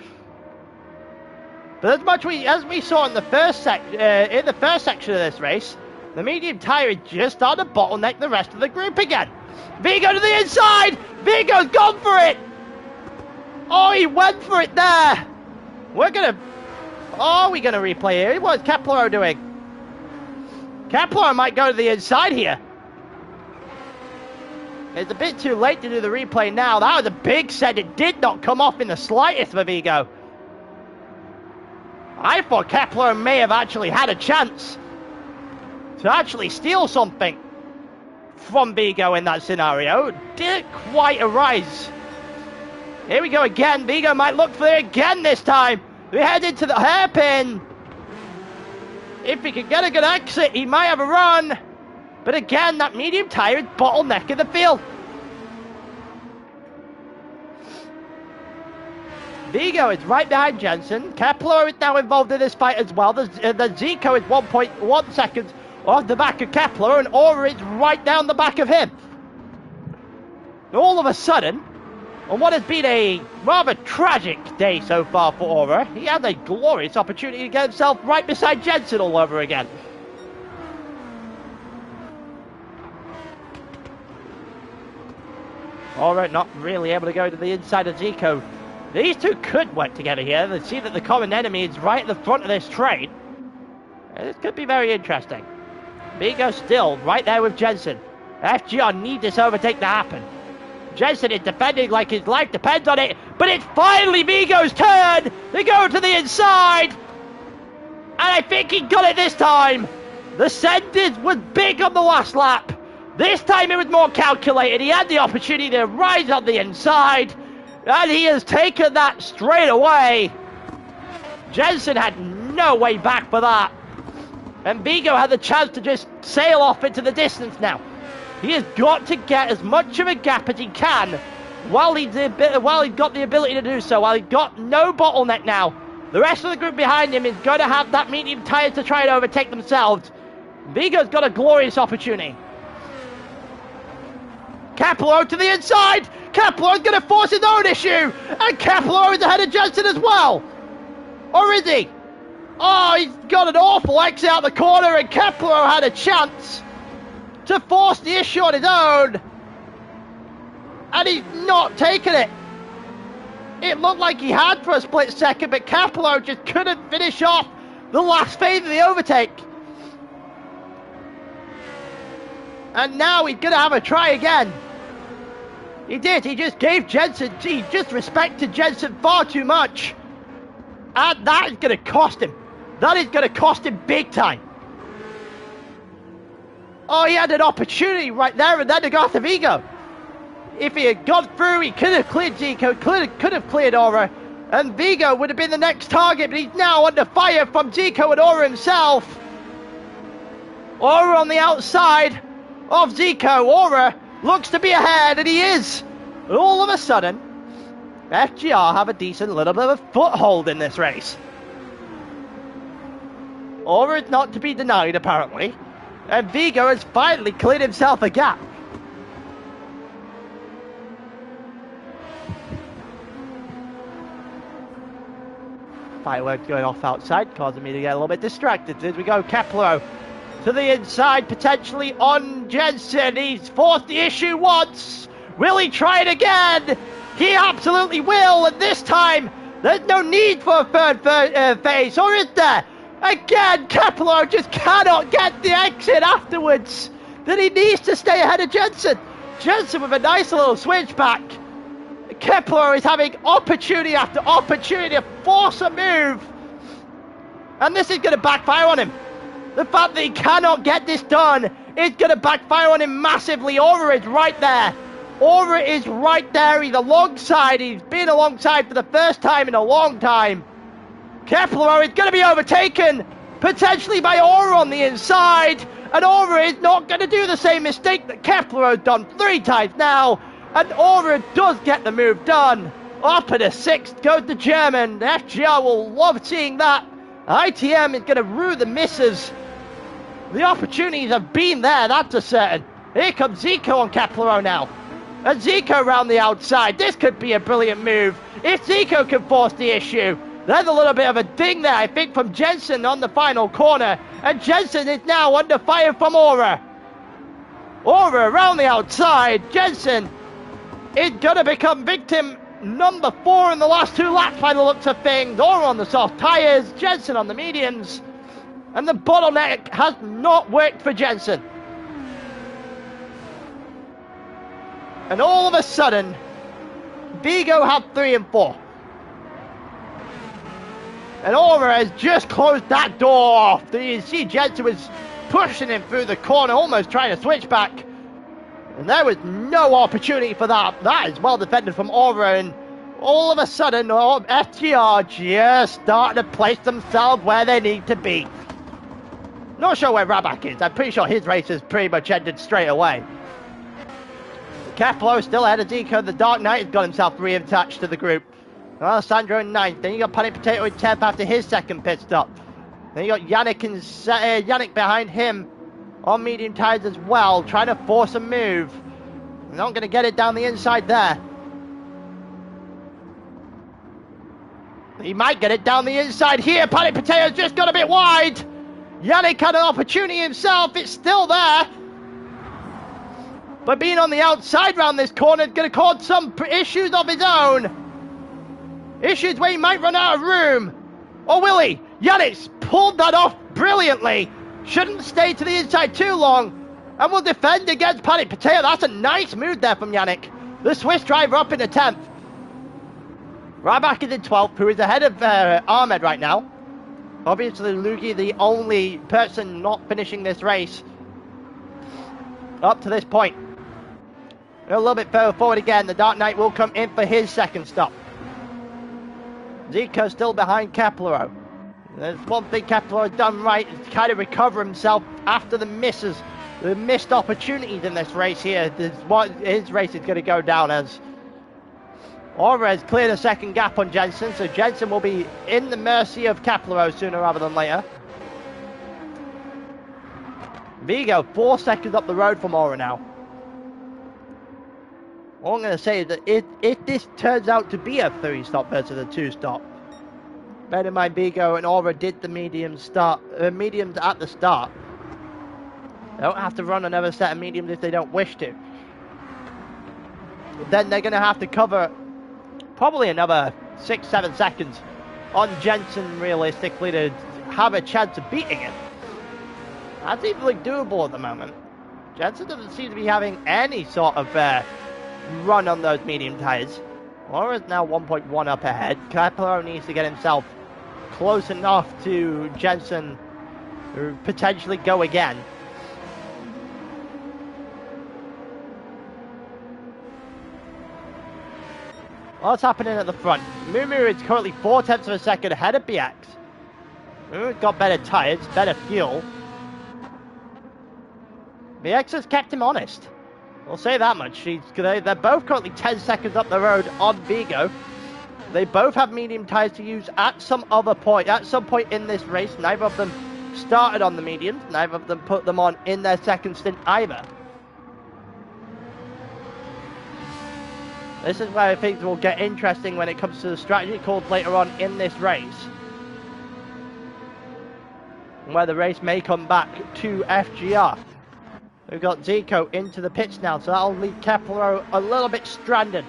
But as we saw in the first section of this race, the medium tyre just started to bottleneck the rest of the group again. Vigo to the inside! Vigo's gone for it! Oh, he went for it there! We're gonna replay here? What's Kepler doing? Kepler might go to the inside here. It's a bit too late to do the replay now. That was a big set. It did not come off in the slightest for Vigo. I thought Kepler may have actually had a chance to actually steal something from Vigo in that scenario. It didn't quite arise. Here we go again. Vigo might look for it again this time. We head into the hairpin. If he can get a good exit, he might have a run. But again, that medium tyre is bottlenecking the field. Vigo is right behind Jensen. Kepler is now involved in this fight as well. The Zico is 1.1 seconds off the back of Kepler, and Aura is right down the back of him. All of a sudden, on what has been a rather tragic day so far for Aura, he has a glorious opportunity to get himself right beside Jensen all over again. Aura not really able to go to the inside of Zico. These two could work together here. They see that the common enemy is right at the front of this train. This could be very interesting. Vigo still right there with Jensen. FGR need this overtake to happen. Jensen is defending like his life depends on it, but it's finally Vigo's turn to go to the inside. And I think he got it this time. The send was big on the last lap. This time it was more calculated. He had the opportunity to rise on the inside, and he has taken that straight away. Jensen had no way back for that. And Vigo had the chance to just sail off into the distance now. He has got to get as much of a gap as he can while he's got the ability to do so, while he's got no bottleneck now. The rest of the group behind him is going to have that medium tyre to try and overtake themselves. Vigo's got a glorious opportunity. Kepler to the inside. Kepler is going to force his own issue. And Kepler is ahead of Jensen as well. Or is he? Oh, he's got an awful exit out the corner, and Kepler had a chance to force the issue on his own. And he's not taken it. It looked like he had for a split second, but Kepler just couldn't finish off the last phase of the overtake. And now he's going to have a try again. He did. He just gave Jensen, he just respected Jensen far too much. And that is going to cost him. That is going to cost him big time. Oh, he had an opportunity right there and then to go after Vigo. If he had gone through, he could have cleared Zico, could have cleared Aura, and Vigo would have been the next target, but he's now under fire from Zico and Aura himself. Aura on the outside of Zico. Aura looks to be ahead, and he is. And all of a sudden, FGR have a decent little bit of a foothold in this race. Aura is not to be denied, apparently. And Vigo has finally cleared himself a gap. Fireworks going off outside, causing me to get a little bit distracted. As we go, Kepler to the inside, potentially on Jensen. He's forced the issue once. Will he try it again? He absolutely will, and this time, there's no need for a third phase, or is there? Again, Kepler just cannot get the exit afterwards. That he needs to stay ahead of Jensen. Jensen with a nice little switchback. Kepler is having opportunity after opportunity to force a move. And this is going to backfire on him. The fact that he cannot get this done is going to backfire on him massively. Aura is right there. Aura is right there. He's alongside. He's been alongside for the first time in a long time. Kepler is going to be overtaken, potentially by Aura on the inside. And Aura is not going to do the same mistake that Kepler has done 3 times now. And Aura does get the move done. Up at a 6th goes the German. The FGR will love seeing that. ITM is going to rue the misses. The opportunities have been there, that's a certain. Here comes Zico on Kepler now. And Zico around the outside. This could be a brilliant move. If Zico can force the issue. There's a little bit of a ding there, I think, from Jensen on the final corner. And Jensen is now under fire from Aura. Aura around the outside. Jensen is going to become victim number 4 in the last 2 laps by the looks of things. Aura on the soft tyres, Jensen on the mediums. And the bottleneck has not worked for Jensen. And all of a sudden, Vigo had 3 and 4. And Aura has just closed that door off. You see Jensen was pushing him through the corner, almost trying to switch back. And there was no opportunity for that. That is well defended from Aura. And all of a sudden, FGR just starting to place themselves where they need to be. Not sure where Rabak is. I'm pretty sure his race has pretty much ended straight away. Kepler still ahead of Zico. The Dark Knight has got himself re-attached to the group. Alessandro in 9th. Then you got Panic Potato in 10th after his second pit stop. Then you got Yannick behind him on medium tyres as well, trying to force a move. Not going to get it down the inside there. He might get it down the inside here. Panic Potato's just got a bit wide. Yannick had an opportunity himself. It's still there. But being on the outside round this corner is going to cause some issues of his own. Issues where he might run out of room. Or will he? Yannick's pulled that off brilliantly. Shouldn't stay to the inside too long. And will defend against Panic Potato. That's a nice move there from Yannick. The Swiss driver up in the 10th. Ryback is in 12th, who is ahead of Ahmed right now. Obviously, Luigi, the only person not finishing this race up to this point. A little bit further forward again, the Dark Knight will come in for his second stop. Zico still behind Caplero. There's one thing Caplero has done right, is to kind of recover himself after the missed opportunities in this race here. This is what his race is going to go down as. Aura has cleared a second gap on Jensen, so Jensen will be in the mercy of Caplero sooner rather than later. Vigo, 4 seconds up the road from Aura now. All I'm going to say is that if this turns out to be a 3-stop versus a 2-stop, bear in mind Vigo and Aura did the mediums at the start. They don't have to run another set of mediums if they don't wish to. Then they're going to have to cover probably another 6-7 seconds on Jensen realistically to have a chance of beating him. That seems like doable at the moment. Jensen doesn't seem to be having any sort of run on those medium tyres. Laura's now 1.1 up ahead. Capello needs to get himself close enough to Jensen to potentially go again. What's happening at the front? Mumu is currently 0.4 of a second ahead of BX. Mumu's got better tyres, better fuel. BX has kept him honest. We'll say that much. They're both currently 10 seconds up the road on Vigo. They both have medium tyres to use at some point in this race. Neither of them started on the mediums. Neither of them put them on in their second stint either. This is where things will get interesting when it comes to the strategy called later on in this race. Where the race may come back to FGR. We've got Zico into the pits now, so that'll leave Kepler a little bit stranded.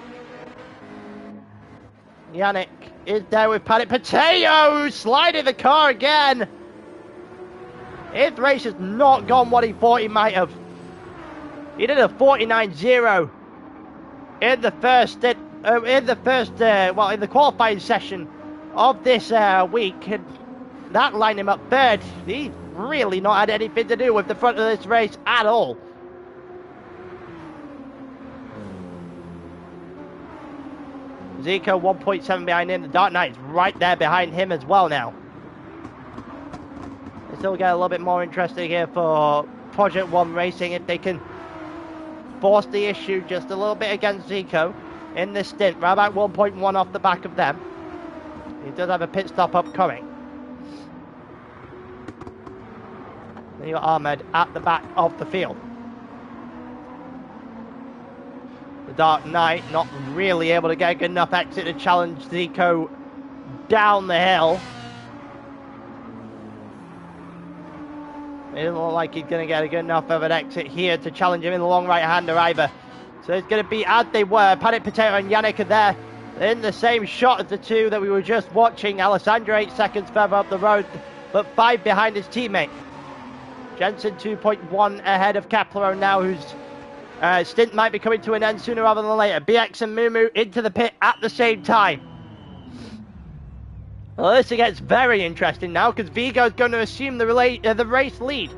Yannick is there with Panic Potato, sliding the car again. His race has not gone what he thought he might have. He did a 49.0 in the first, in the qualifying session of this week, and that lined him up third. He's really not had anything to do with the front of this race at all. Zico 1.7 behind him. The Dark Knight is right there behind him as well now. They still get a little bit more interesting here for Project 1 Racing if they can force the issue just a little bit against Zico in this stint. Right about 1.1 off the back of them. He does have a pit stop upcoming. Then you got Ahmed at the back of the field. The Dark Knight not really able to get a good enough exit to challenge Zico down the hill. It doesn't look like he's going to get a good enough of an exit here to challenge him in the long right-hander either. So it's going to be as they were. Panic Potato and Yannick are there in the same shot as the two that we were just watching. Alessandro 8 seconds further up the road, but 5 behind his teammate. Jensen 2.1 ahead of Caplero now, whose stint might be coming to an end sooner rather than later. BX and Mumu into the pit at the same time. Well, this gets very interesting now because Vigo's going to assume the race lead.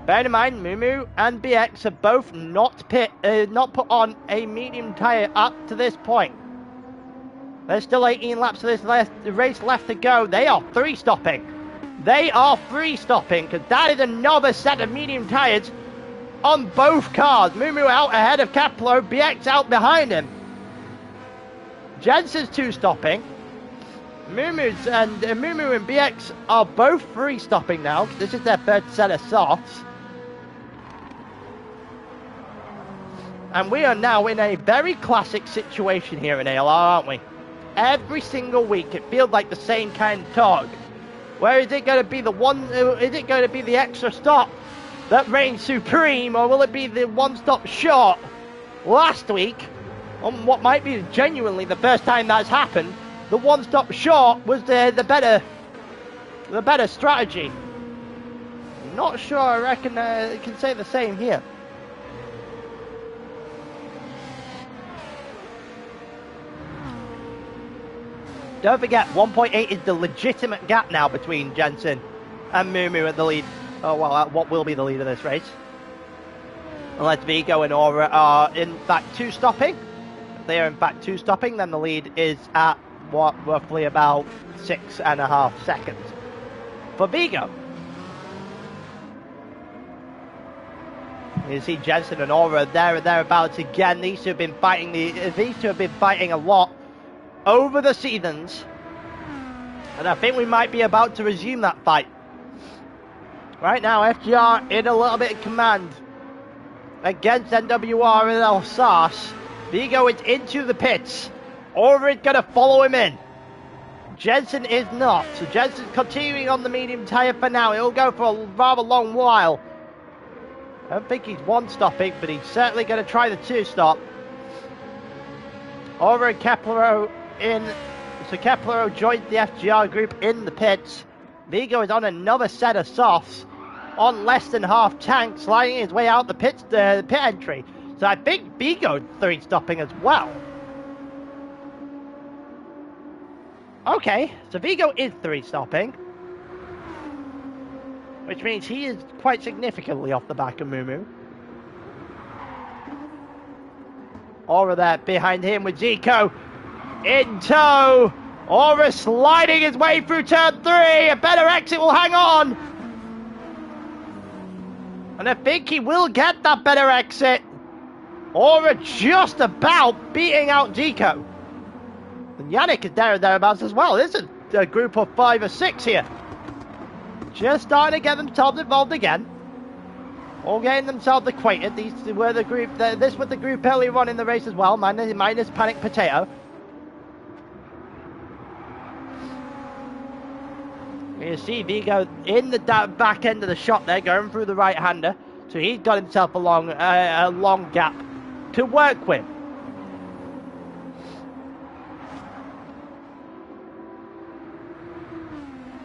Bear in mind, Mumu and BX have both not put on a medium tyre up to this point. There's still 18 laps of this race left to go. They are free-stopping. They are free-stopping because that is another set of medium tyres on both cars. Mumu out ahead of Caplo, BX out behind him. Jensen's 2-stopping. Mumu and BX are both 3-stopping now. This is their third set of softs. And we are now in a very classic situation here in ALR, aren't we? Every single week it feels like the same kind of talk. Where is it going to be is it going to be the extra stop that reigns supreme, or will it be the one-stop short? Last week, on what might be genuinely the first time that's happened, the one-stop short was the better strategy. Not sure I reckon I can say the same here. Don't forget, 1.8 is the legitimate gap now between Jensen and Mumu at the lead. Oh, well, what will be the lead of this race. Unless Vigo and Aura are in fact 2-stopping. If they are in fact 2-stopping, then the lead is at, what, roughly about 6.5 seconds for Vigo. You see Jensen and Aura there and thereabouts again. These two have been fighting a lot over the seasons, and I think we might be about to resume that fight. Right now, FGR in a little bit of command against NWR and Alsace. Vigo is into the pits. Aura is going to follow him in. Jensen is not, so Jensen's continuing on the medium tyre for now. He'll go for a rather long while. I don't think he's 1-stopping, but he's certainly going to try the 2-stop. Aura and Keplero in, so Keplero joins the FGR group in the pits. Vigo is on another set of softs on less than half tank, sliding his way out the pit entry. So I think Vigo 3-stopping as well. Okay, so Vigo is 3-stopping, which means he is quite significantly off the back of Mumu. Aura there behind him with Zico in tow. Aura sliding his way through turn 3. A better exit will hang on. And I think he will get that better exit. Aura just about beating out Zico. And Yannick is there and thereabouts as well. This is a group of 5 or 6 here. Just starting to get themselves involved again. All getting themselves acquainted. These were the group. This was the group earlier on in the race as well. Minus Panic Potato. You see Vigo in the back end of the shot there, going through the right-hander. So he's got himself a long gap to work with.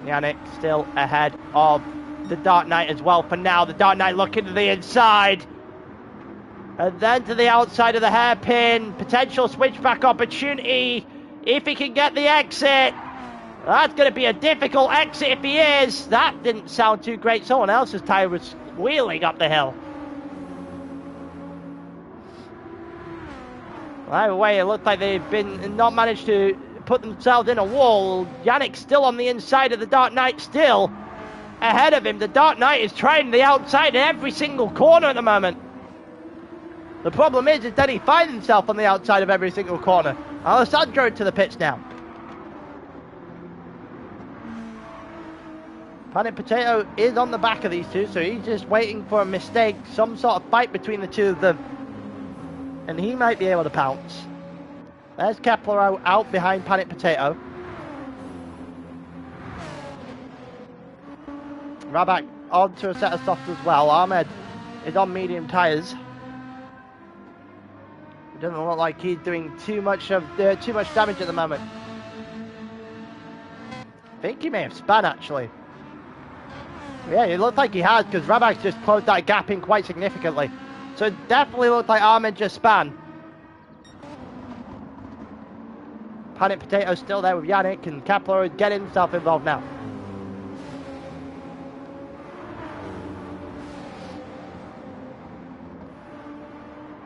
Yannick still ahead of the Dark Knight as well for now. The Dark Knight looking to the inside. And then to the outside of the hairpin. Potential switchback opportunity if he can get the exit. That's going to be a difficult exit if he is. That didn't sound too great. Someone else's tyre was wheeling up the hill. Either way, it looked like they've not managed to put themselves in a wall. Yannick's still on the inside of the Dark Knight, still ahead of him. The Dark Knight is trying the outside in every single corner at the moment. The problem is that he finds himself on the outside of every single corner. Alessandro to the pits now. Panic Potato is on the back of these two, so he's just waiting for a mistake, some sort of fight between the two of them, and he might be able to pounce. There's Keplero out behind Panic Potato. Raback onto a set of softs as well. Ahmed is on medium tyres. It doesn't look like he's doing too much damage at the moment. I think he may have spun actually. Yeah, it looked like he has, because Raback just closed that gap in quite significantly. So it definitely looked like Ahmed just span. Panic Potato's still there with Yannick, and Keplero is getting himself involved now.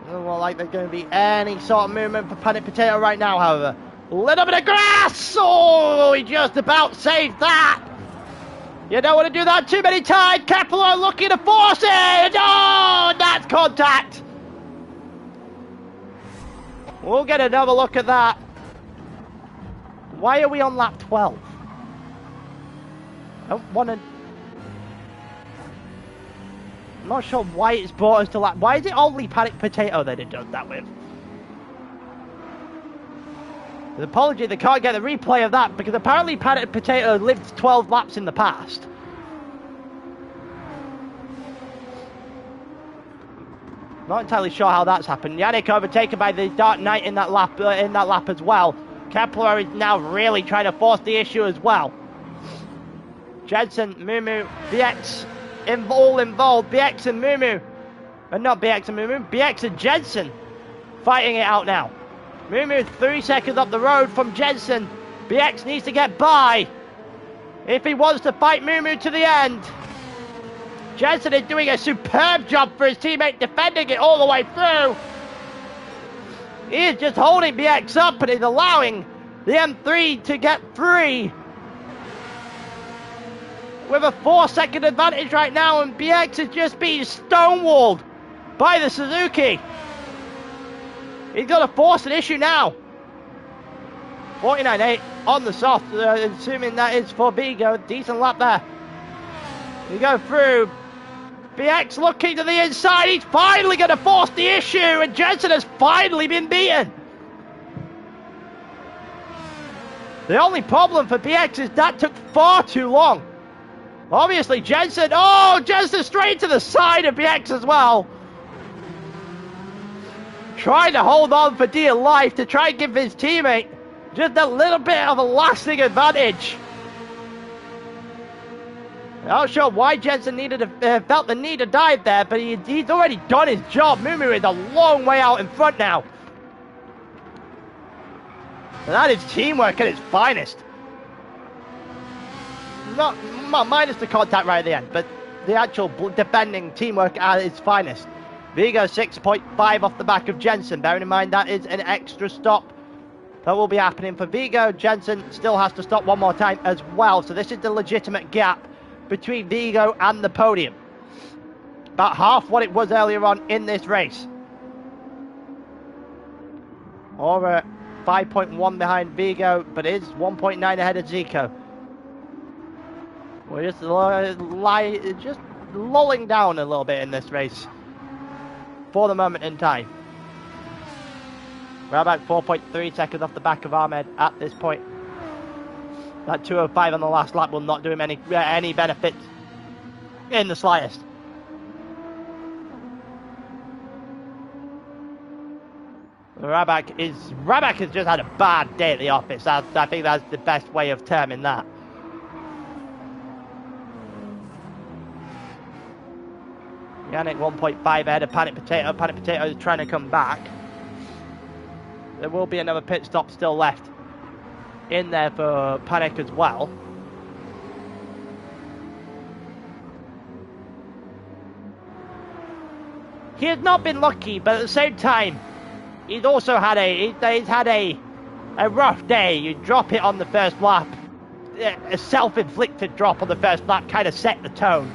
Doesn't look like there's going to be any sort of movement for Panic Potato right now, however. A little bit of grass! Oh, he just about saved that! You don't want to do that too many times. Keplero looking to force it. Oh, that's contact. We'll get another look at that. Why are we on lap 12? I don't want to... I'm not sure why it's brought us to lap... Why is it only Panic Potato that it does that with? An apology, they can't get the replay of that because apparently Panic Potato lived 12 laps in the past. Not entirely sure how that's happened. Yannick overtaken by the Dark Knight in that lap as well. Kepler is now really trying to force the issue as well. Jensen, Mumu, BX all involved. BX and Mumu. Not BX and Mumu, BX and Jensen fighting it out now. Mumu 3 seconds up the road from Jensen. BX needs to get by if he wants to fight Mumu to the end. Jensen is doing a superb job for his teammate, defending it all the way through. He is just holding BX up and is allowing the M3 to get free. With a 4-second advantage right now, and BX is just being stonewalled by the Suzuki. He's got to force an issue now. 49.8 on the soft, assuming that is for Vigo. Decent lap there. We go through. BX looking to the inside. He's finally going to force the issue, and Jensen has finally been beaten. The only problem for BX is that took far too long. Obviously, Jensen. Oh, Jensen straight to the side of BX as well. Trying to hold on for dear life to try and give his teammate just a little bit of a lasting advantage. Not sure why Jensen felt the need to dive there, but he's already done his job. Mumu is a long way out in front now. And that is teamwork at its finest. Not minus the contact right at the end, but the actual defending teamwork at its finest. Vigo 6.5 off the back of Jensen. Bearing in mind that is an extra stop that will be happening for Vigo. Jensen still has to stop one more time as well. So this is the legitimate gap between Vigo and the podium. About half what it was earlier on in this race. Or 5.1 behind Vigo, but is 1.9 ahead of Zico. We're just lulling down a little bit in this race for the moment in time. We're about 4.3 seconds off the back of Ahmed at this point. That 2:05 on the last lap will not do him any benefit in the slightest. Rabak has just had a bad day at the office. I think that's the best way of terming that. Yannick 1.5 ahead of Panic Potato. Panic Potato is trying to come back. There will be another pit stop still left in there for Panic as well. He has not been lucky, but at the same time, he's also had a rough day. You drop it on the first lap. A self-inflicted drop on the first lap kind of set the tone.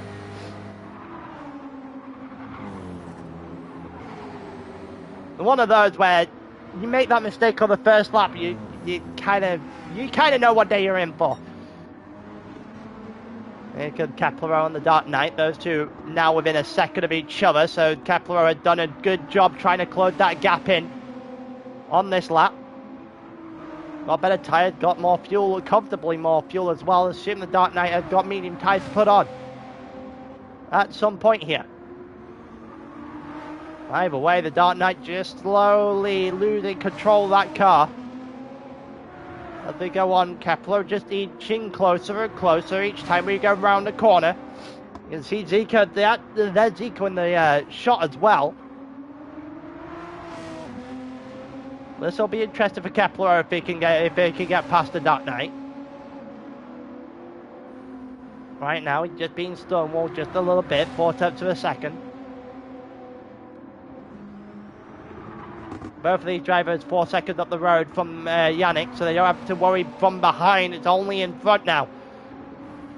One of those where you make that mistake on the first lap, you kind of know what day you're in for. Here comes Kepler on the Dark Knight. Those two now within a second of each other, so Kepler had done a good job trying to close that gap in on this lap. Got better tyres, got more fuel, comfortably more fuel as well. Assume the Dark Knight had got medium tyres to put on at some point here. Either way, the Dark Knight just slowly losing control of that car. As they go on, Kepler just inching closer and closer each time we go around the corner. You can see Zico, there's Zico in the shot as well. This will be interesting for Kepler if he can get past the Dark Knight. Right now, he's just being stonewalled just a little bit, 4/10 of a second. Both of these drivers 4 seconds up the road from Yannick, so they don't have to worry from behind. It's only in front now.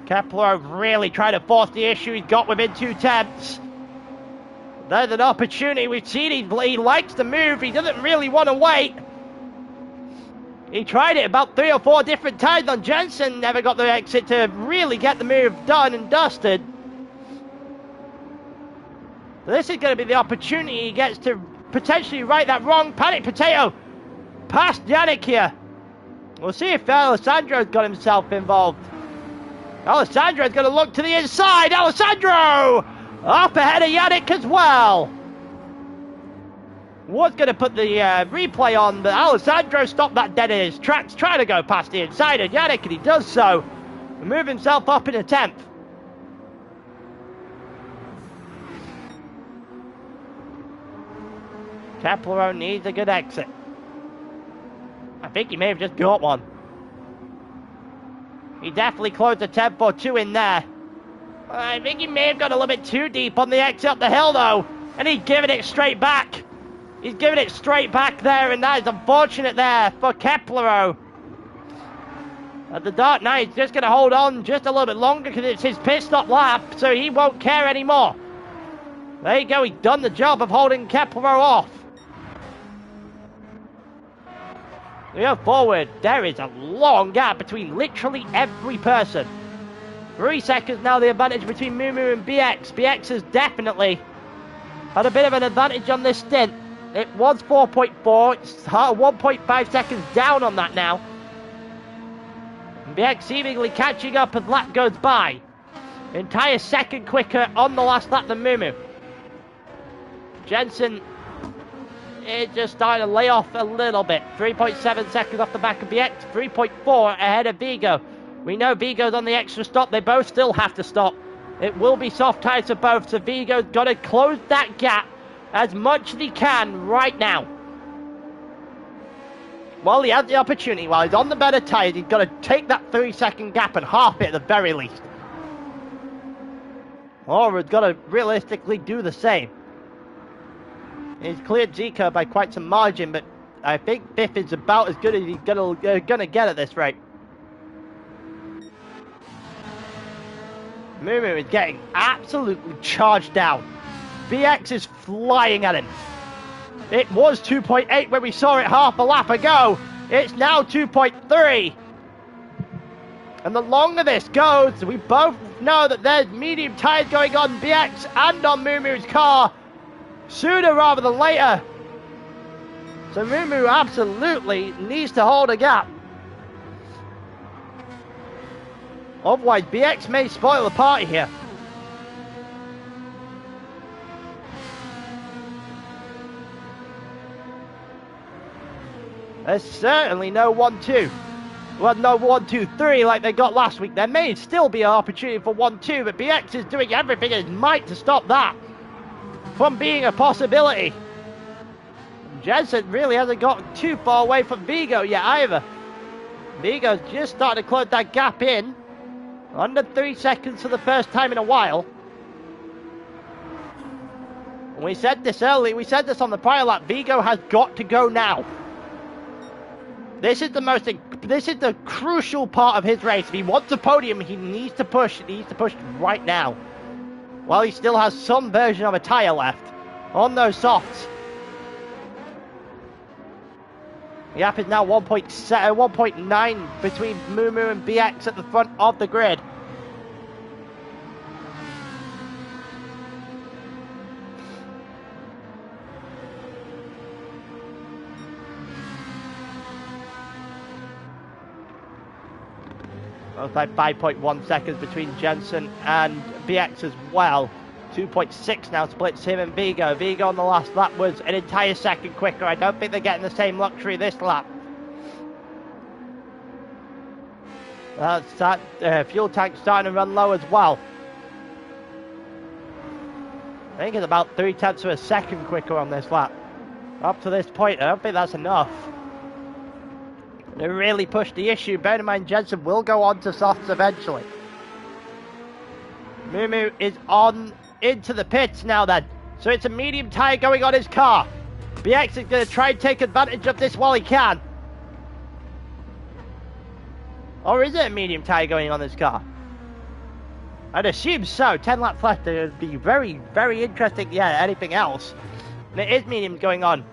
Kepler really trying to force the issue. He's got within 2/10. There's an opportunity. We've seen he likes to move. He doesn't really want to wait. He tried it about 3 or 4 different times on Jensen, never got the exit to really get the move done and dusted. So this is going to be the opportunity he gets to potentially right that wrong. Panic Potato past Yannick here. We'll see if Alessandro's got himself involved. Alessandro's going to look to the inside. Alessandro up ahead of Yannick as well. Was going to put the replay on, but Alessandro stopped that dead in his tracks, trying to go past the inside of Yannick, and he does so. Move himself up in a 10th. Kepler needs a good exit. I think he may have just got one. He definitely closed a 10th or 2 in there. I think he may have got a little bit too deep on the exit up the hill though, and he's giving it straight back. He's giving it straight back there, and that is unfortunate there for Keplero. The Dark Knight's just going to hold on just a little bit longer because it's his pit stop lap, so he won't care anymore. There you go, he's done the job of holding Keplero off. We go forward. There is a long gap between literally every person. 3 seconds now, the advantage between Mumu and BX. BX has definitely had a bit of an advantage on this stint. It was 4.4, it's 1.5 seconds down on that now. And BX seemingly catching up as lap goes by. Entire second quicker on the last lap than Mumu. Jensen is just starting to lay off a little bit. 3.7 seconds off the back of BX, 3.4 ahead of Vigo. We know Vigo's on the extra stop, they both still have to stop. It will be soft tyres for both, so Vigo's got to close that gap as much as he can right now. While he has the opportunity, while he's on the better tyres, he's got to take that 3-second gap and half it at the very least. Or he's got to realistically do the same. He's cleared Zico by quite some margin, but I think Biff is about as good as he's gonna get at this rate. Mumu is getting absolutely charged down. BX is flying at him. It was 2.8 when we saw it half a lap ago. It's now 2.3. And the longer this goes, we both know that there's medium tyres going on BX and on Mumu's car. Sooner rather than later. So Mumu absolutely needs to hold a gap. Otherwise, BX may spoil the party here. There's certainly no 1-2. Well, no 1-2-3 like they got last week. There may still be an opportunity for 1-2, but BX is doing everything in his might to stop that from being a possibility. Jensen really hasn't got too far away from Vigo yet either. Vigo's just starting to close that gap in. Under 3 seconds for the first time in a while. And we said this early, we said this on the prior lap, Vigo has got to go now. This is the crucial part of his race. If he wants a podium, he needs to push right now. While he still has some version of a tyre left on those softs. The gap is now 1.9 between Mumu and BX at the front of the grid. It's like 5.1 seconds between Jensen and BX as well. 2.6 now splits him and Vigo. Vigo on the last lap was an entire second quicker. I don't think they're getting the same luxury this lap. Fuel tank starting to run low as well. I think it's about 0.3 of a second quicker on this lap. Up to this point, I don't think that's enough. They really pushed the issue. Bear in mind, Jensen will go on to softs eventually. Mumu is on into the pits now then. So it's a medium tyre going on his car. BX is going to try and take advantage of this while he can. Or is it a medium tyre going on his car? I'd assume so. 10 laps left. It would be very, very interesting. Yeah, anything else. And it is medium going on.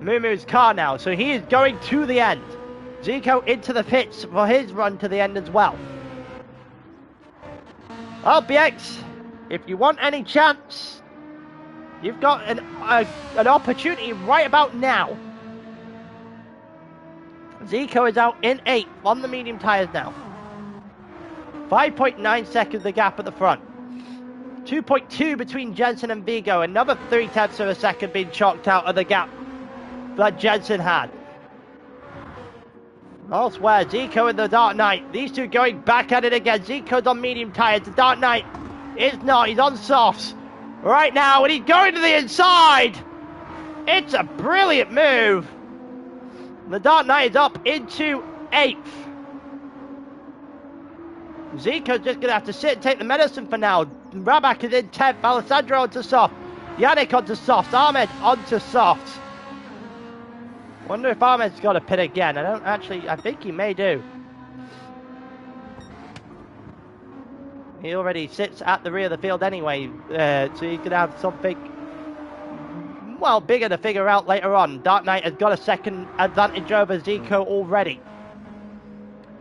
Mumu's car now, so he is going to the end. Zico into the pits for his run to the end as well. Well, BX, if you want any chance, you've got an opportunity right about now. Zico is out in 8th on the medium tyres now. 5.9 seconds the gap at the front. 2.2 between Jensen and Vigo. Another 0.3 of a second being chalked out of the gap that Jensen had. Elsewhere, Zico and the Dark Knight. These two going back at it again. Zico's on medium tyres. The Dark Knight is not. He's on softs right now, and he's going to the inside. It's a brilliant move. The Dark Knight is up into 8th. Zico's just going to have to sit and take the medicine for now. Rabak is in 10th. Alessandro onto soft. Yannick onto softs. Ahmed onto softs. Wonder if Ahmed's got a pit again. I think he may do. He already sits at the rear of the field anyway, so he's going to have something, well, bigger to figure out later on. Dark Knight has got a second advantage over Zico already.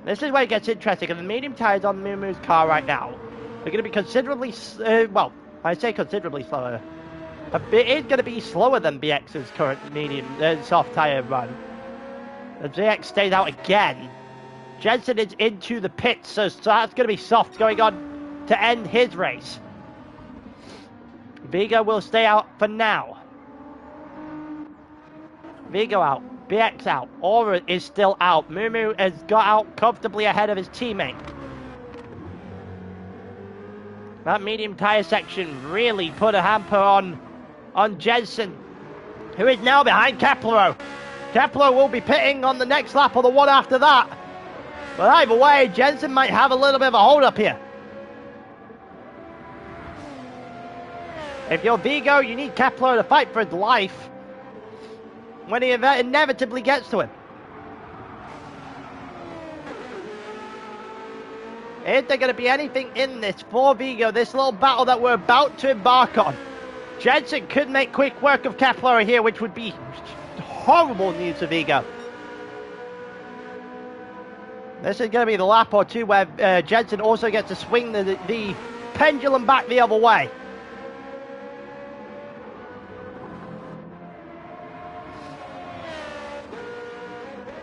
This is where it gets interesting, and the medium tyres on Mumu's car right now are going to be considerably, well, I say considerably slower. It is going to be slower than BX's current medium soft tyre run. As BX stays out again, Jensen is into the pits, so that's going to be soft going on to end his race. Vigo will stay out for now. Vigo out, BX out, Aura is still out. Mumu has got out comfortably ahead of his teammate. That medium tyre section really put a hamper on Jensen, who is now behind Keplero. Keplero will be pitting on the next lap or the one after that. But either way, Jensen might have a little bit of a hold up here. If you're Vigo, you need Keplero to fight for his life when he inevitably gets to him. Is there going to be anything in this for Vigo, this little battle that we're about to embark on? Jensen could make quick work of Keplero here, which would be horrible news for Vigo. This is going to be the lap or two where Jensen also gets to swing the pendulum back the other way.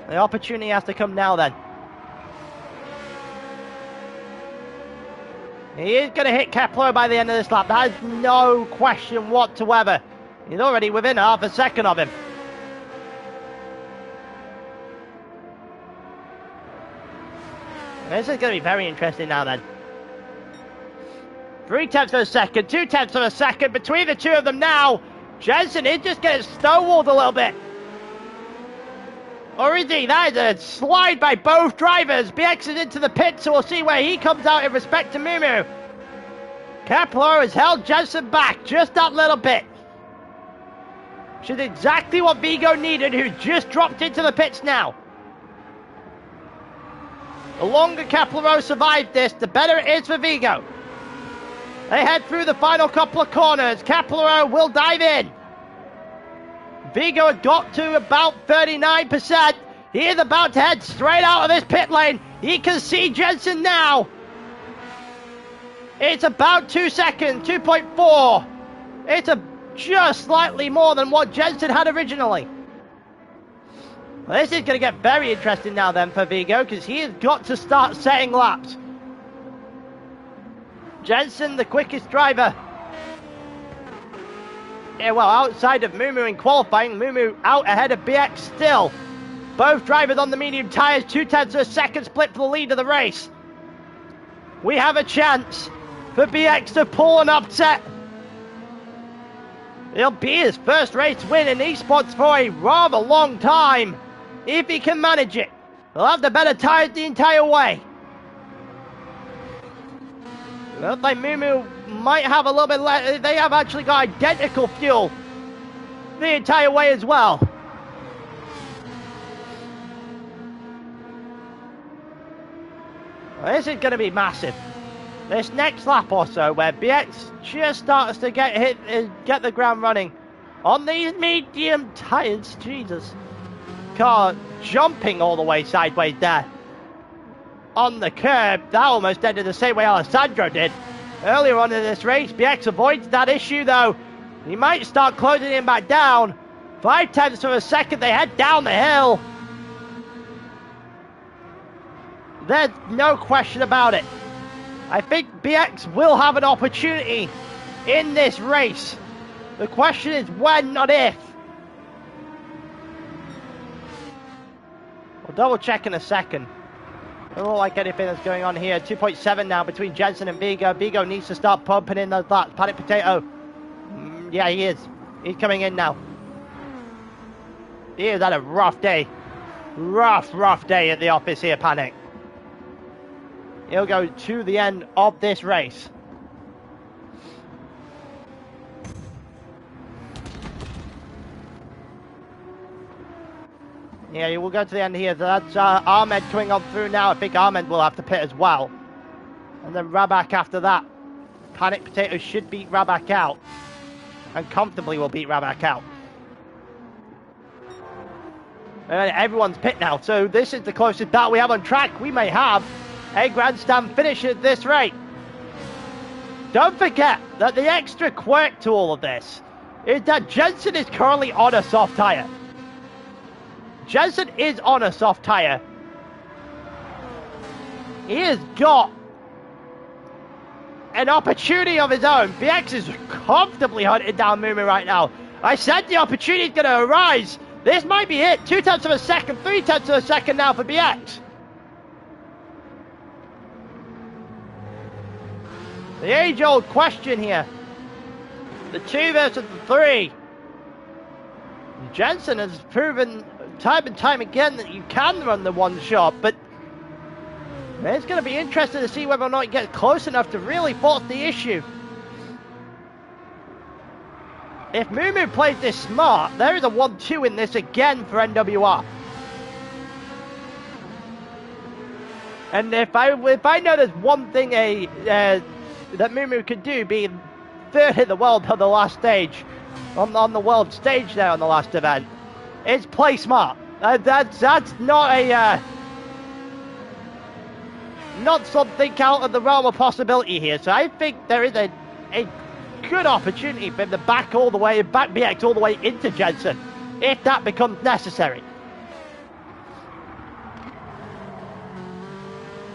The opportunity has to come now then. He is going to hit Keplero by the end of this lap. That is no question whatsoever. He's already within half a second of him. This is going to be very interesting now then. 0.3 of a second, 0.2 of a second between the two of them now. Jensen is just getting stonewalled a little bit. Or is he? That is a slide by both drivers. BX is into the pit, so we'll see where he comes out in respect to Mumu. Keplero has held Jensen back just that little bit. Which is exactly what Vigo needed, who just dropped into the pits now. The longer Keplero survives this, the better it is for Vigo. They head through the final couple of corners. Keplero will dive in. Vigo has got to about 39%. He is about to head straight out of this pit lane. He can see Jensen now. It's about 2 seconds, 2.4. It's just slightly more than what Jensen had originally. Well, this is going to get very interesting now then for Vigo, because he has got to start setting laps. Jensen, the quickest driver. Yeah, well, outside of Mumu in qualifying, Mumu out ahead of BX still. Both drivers on the medium tyres, 0.2 of a second split for the lead of the race. We have a chance for BX to pull an upset. It'll be his first race win in Esports for a rather long time, if he can manage it. He'll have the better tyres the entire way. Looks like Mumu might have a little bit less. They have actually got identical fuel the entire way as well. Well, this is going to be massive. This next lap or so, where BX just starts to get the ground running on these medium tires. Jesus. Car jumping all the way sideways there. On the curb, that almost ended the same way Alessandro did earlier on in this race. BX avoids that issue though. He might start closing him back down. 0.5 of a second, they head down the hill. There's no question about it. I think BX will have an opportunity in this race. The question is when, not if. We'll double check in a second. Doesn't look like anything that's going on here. 2.7 now between Jensen and Vigo. Vigo needs to start pumping in those laps. Panic Potato. Yeah, he is. He's coming in now. He has had a rough day. Rough day at the office here, Panic. He'll go to the end of this race. Yeah, he will go to the end here. That's Ahmed coming on through now. I think Ahmed will have to pit as well. And then Rabak after that. Panic Potato should beat Rabak out. And comfortably will beat Rabak out. And everyone's pit now. So this is the closest battle we have on track. We may have a grandstand finish at this rate. Don't forget that the extra quirk to all of this is that Jensen is currently on a soft tyre. Jensen is on a soft tyre. He has got an opportunity of his own. BX is comfortably hunting down Mumu right now. I said the opportunity is going to arise. This might be it. 0.2 of a second, 0.3 of a second now for BX. The age-old question here. The 2 versus the 3. Jensen has proven time and time again that you can run the one shot, but it's going to be interesting to see whether or not he gets close enough to really force the issue. If Mumu plays this smart, there is a 1-2 in this again for NWR. And if I know there's one thing that Mumu could do, being third in the world on the last stage, on the world stage there on the last event, is play smart. That's not a not something out of the realm of possibility here. So I think there is a good opportunity for him to back BX all the way into Jensen, if that becomes necessary.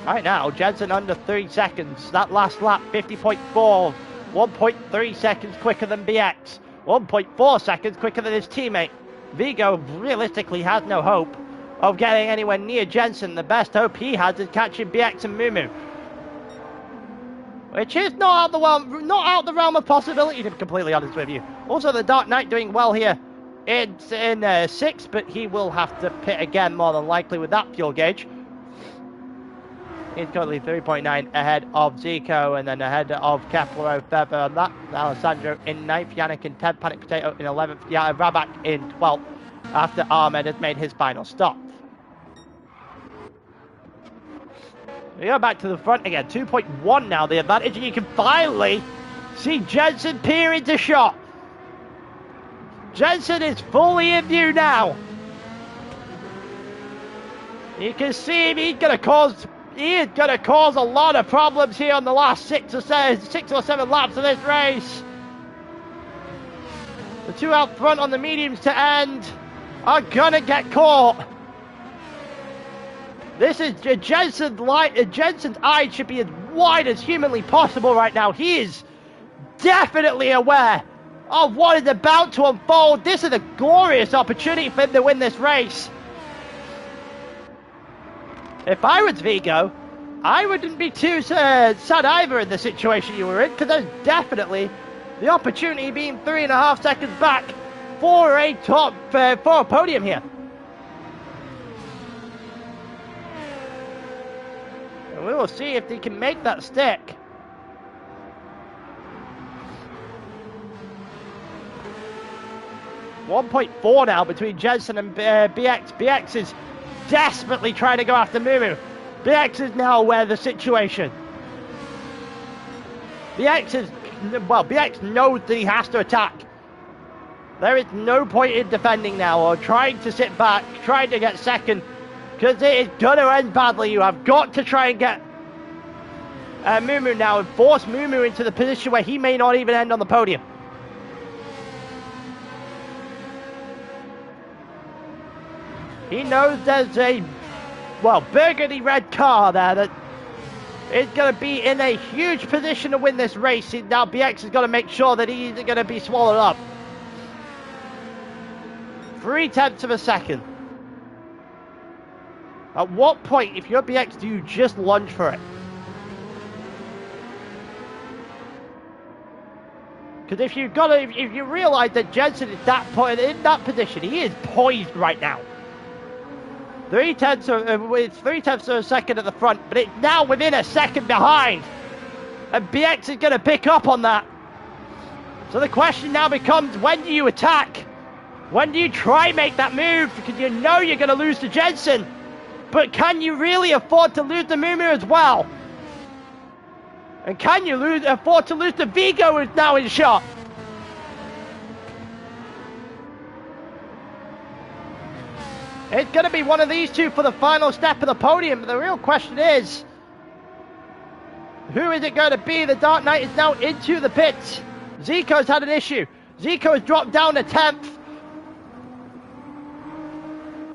Right now, Jensen under 3 seconds. That last lap, 50.4, 1.3 seconds quicker than BX, 1.4 seconds quicker than his teammate. Vigo realistically has no hope of getting anywhere near Jensen. The best hope he has is catching BX and Mumu, which is not out the realm of possibility, to be completely honest with you. Also, the Dark Knight doing well here in 6th, but he will have to pit again more than likely with that fuel gauge. He's currently 3.9 ahead of Zico, and then ahead of Kepler Feather on that. Alessandro in 9th, Yannick in 10th, Panic Potato in 11th, Rabak in 12th, after Ahmed has made his final stop. We go back to the front again, 2.1 now the advantage, and you can finally see Jensen peer into shot. Jensen is fully in view now. You can see him, he is going to cause a lot of problems here on the last 6 or 7 laps of this race. The 2 out front on the mediums to end are going to get caught. This is Jensen's eyes should be as wide as humanly possible right now. He is definitely aware of what is about to unfold. This is a glorious opportunity for him to win this race. If I was Vigo, I wouldn't be too sad either in the situation you were in, because there's definitely the opportunity being 3.5 seconds back for a podium here. And we will see if they can make that stick. .4 now between Jensen and BX. BX is desperately trying to go after Mumu. BX is now aware of the situation. BX knows that he has to attack. There is no point in defending now or trying to sit back, trying to get second, because it is going to end badly. You have got to try and get Mumu now and force Mumu into the position where he may not even end on the podium. He knows there's a, well, burgundy red car there that is going to be in a huge position to win this race. Now BX is going to make sure that he isn't going to be swallowed up. 0.3 of a second. At what point, if you're BX, do you just lunge for it? Because if you realise that Jensen is that point in that position, he is poised right now. 0.3 of a second at the front, but it's now within a second behind, and BX is going to pick up on that. So the question now becomes: when do you attack? When do you try and make that move? Because you know you're going to lose to Jensen, but can you really afford to lose to Mumu as well? And can you afford to lose to Vigo, who's now in shot? It's going to be one of these two for the final step of the podium. But the real question is, who is it going to be? The Dark Knight is now into the pits. Zico's had an issue. Zico has dropped down to 10th.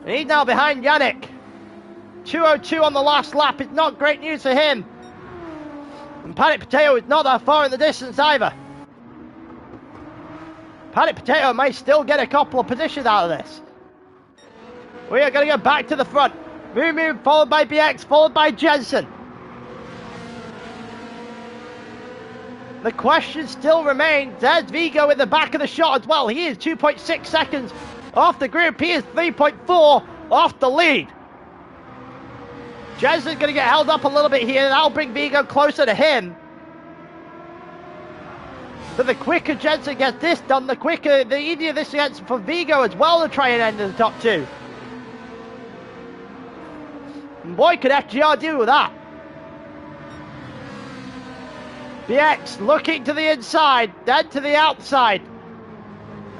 And he's now behind Yannick. 2:02 on the last lap. It's not great news for him. And Panic Potato is not that far in the distance either. Panic Potato may still get a couple of positions out of this. We are going to go back to the front. Mumu followed by BX, followed by Jensen. The question still remains, there's Vigo in the back of the shot as well. He is 2.6 seconds off the group. He is 3.4 off the lead. Jensen's going to get held up a little bit here. That'll bring Vigo closer to him. But the quicker Jensen gets this done, the easier this gets for Vigo as well to try and end in the top two. And boy, could FGR deal with that. BX looking to the inside, then to the outside.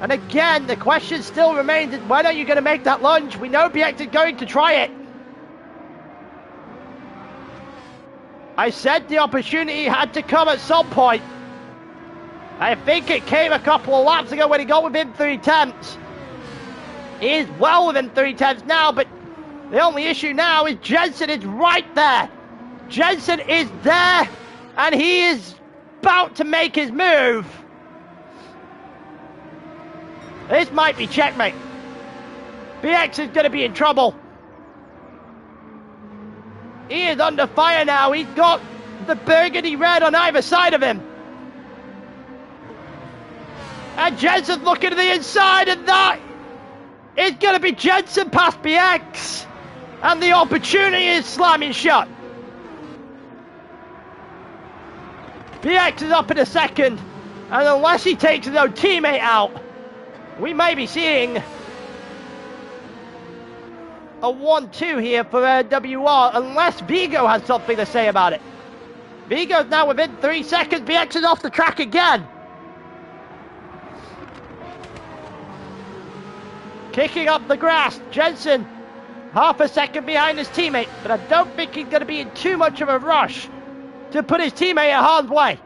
And again, the question still remains, when are you going to make that lunge? We know BX is going to try it. I said the opportunity had to come at some point. I think it came a couple of laps ago when he got within 0.3. He is well within 0.3 now, but the only issue now is Jensen is right there. Jensen is there, and he is about to make his move. This might be checkmate. BX is going to be in trouble. He is under fire now. He's got the burgundy red on either side of him. And Jensen's looking to the inside, and that is going to be Jensen past BX. And the opportunity is slamming shut. BX is up in a second, and unless he takes his own teammate out, we may be seeing a 1-2 here for WR, unless Vigo has something to say about it. Vigo's now within 3 seconds. BX is off the track again. Kicking up the grass. Jensen half a second behind his teammate, but I don't think he's going to be in too much of a rush to put his teammate in harm's way.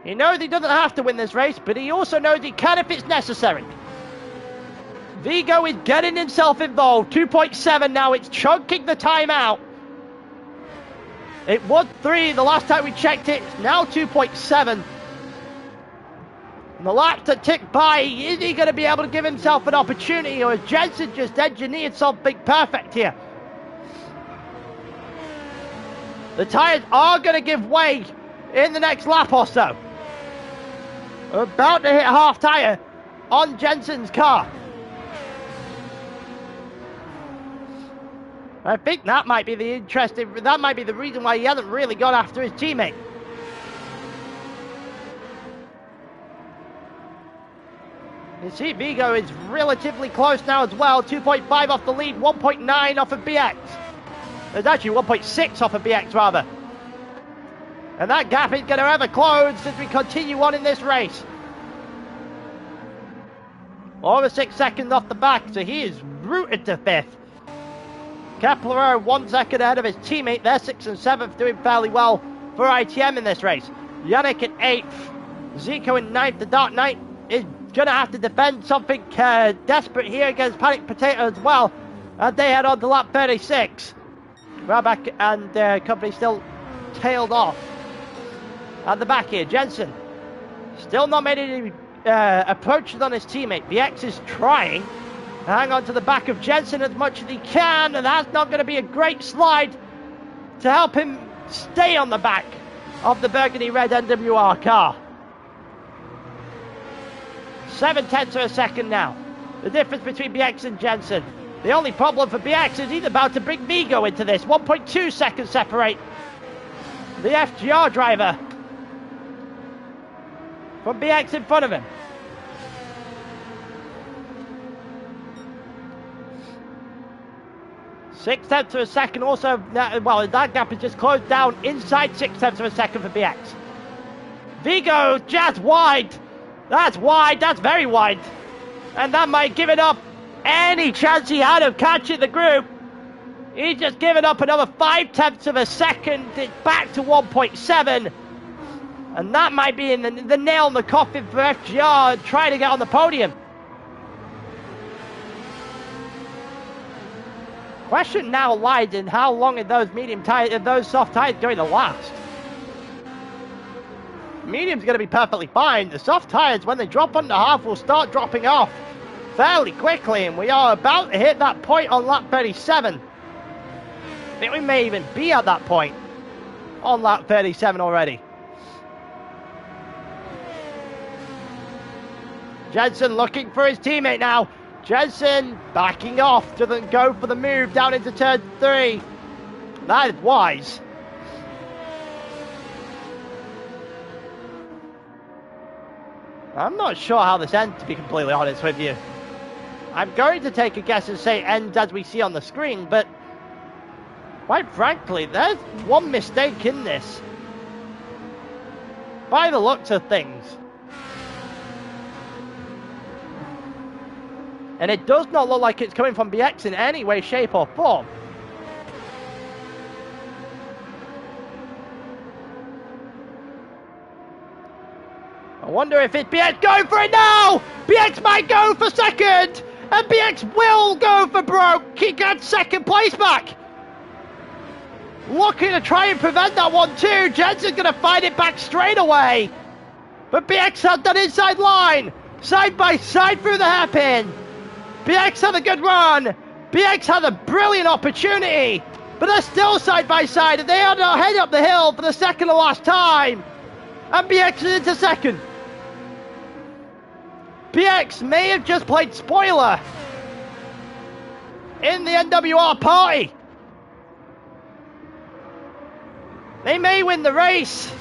He knows he doesn't have to win this race, but he also knows he can if it's necessary. Vigo is getting himself involved. 2.7 now. It's chunking the time out. It was 3 the last time we checked it. It's now 2.7. And the laps that tick by, is he going to be able to give himself an opportunity, or is Jensen just engineered something perfect here? The tyres are going to give way in the next lap or so. We're about to hit half tyre on Jensen's car. I think that might be that might be the reason why he hasn't really gone after his teammate. You see Vigo is relatively close now as well. 2.5 off the lead, 1.9 off of BX. There's actually 1.6 off of BX rather. And that gap is going to ever close as we continue on in this race. Over 6 seconds off the back, so he is rooted to 5th. Kepler 1 second ahead of his teammate. They're 6th and 7th, doing fairly well for ITM in this race. Yannick in 8th. Zico in 9th. The Dark Knight is going to have to defend something desperate here against Panic Potato as well. And they head on to lap 36. Raback and company still tailed off. At the back here, Jensen still not made any approaches on his teammate. VX is trying to hang on to the back of Jensen as much as he can, and that's not going to be a great slide to help him stay on the back of the burgundy red NWR car. 7/10 of a second now. The difference between BX and Jensen. The only problem for BX is he's about to bring Vigo into this. 1.2 seconds separate the FGR driver from BX in front of him. Six-tenths of a second also, well, that gap is just closed down inside 6/10 of a second for BX. Vigo just wide. That's wide, that's very wide. And that might give it up any chance he had of catching the group. He's just given up another 5/10 of a second. It's back to 1.7. And that might be in the nail in the coffin for FGR trying to get on the podium. Question now lies in how long are those those soft tires going to last? Medium's going to be perfectly fine. The soft tires, when they drop under half, will start dropping off fairly quickly, and we are about to hit that point on lap 37. I think we may even be at that point on lap 37 already. Jensen looking for his teammate now. Jensen backing off, doesn't go for the move down into turn 3. That is wise. I'm not sure how this ends, to be completely honest with you. I'm going to take a guess and say it ends as we see on the screen, but quite frankly, there's one mistake in this. By the looks of things. And it does not look like it's coming from BX in any way, shape or form. I wonder if it's BX going for it now! BX might go for second! And BX will go for broke! He got second place back! Looking to try and prevent that one too. Jensen's going to find it back straight away. But BX had that inside line. Side by side through the hairpin. BX had a good run. BX had a brilliant opportunity. But they're still side by side. And they are now heading up the hill for the second to last time. And BX is into second. BX may have just played spoiler in the NWR party. They may win the race,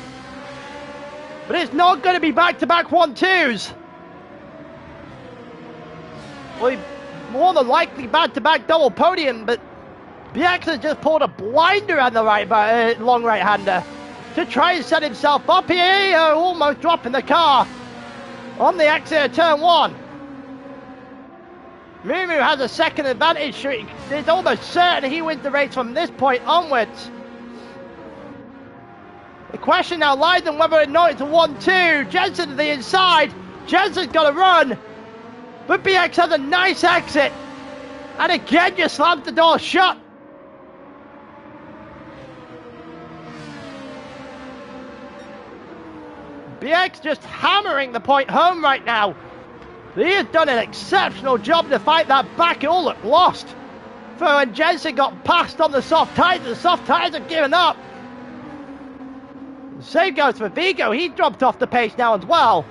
but it's not going to be back-to-back 1-2s. Well, more than likely back-to-back double podium, but BX has just pulled a blinder on the long right-hander to try and set himself up here, almost dropping the car on the exit of turn 1. Mumu has a second advantage. It's almost certain he wins the race from this point onwards. The question now lies on whether or not it's a 1-2. Jensen to the inside. Jensen's got to run. But BX has a nice exit. And again, just slams the door shut. BX just hammering the point home right now. He has done an exceptional job to fight that back. It all looked lost. For when Jensen got passed on the soft tires, the soft tires have given up. Same goes for Vigo. He dropped off the pace now as well.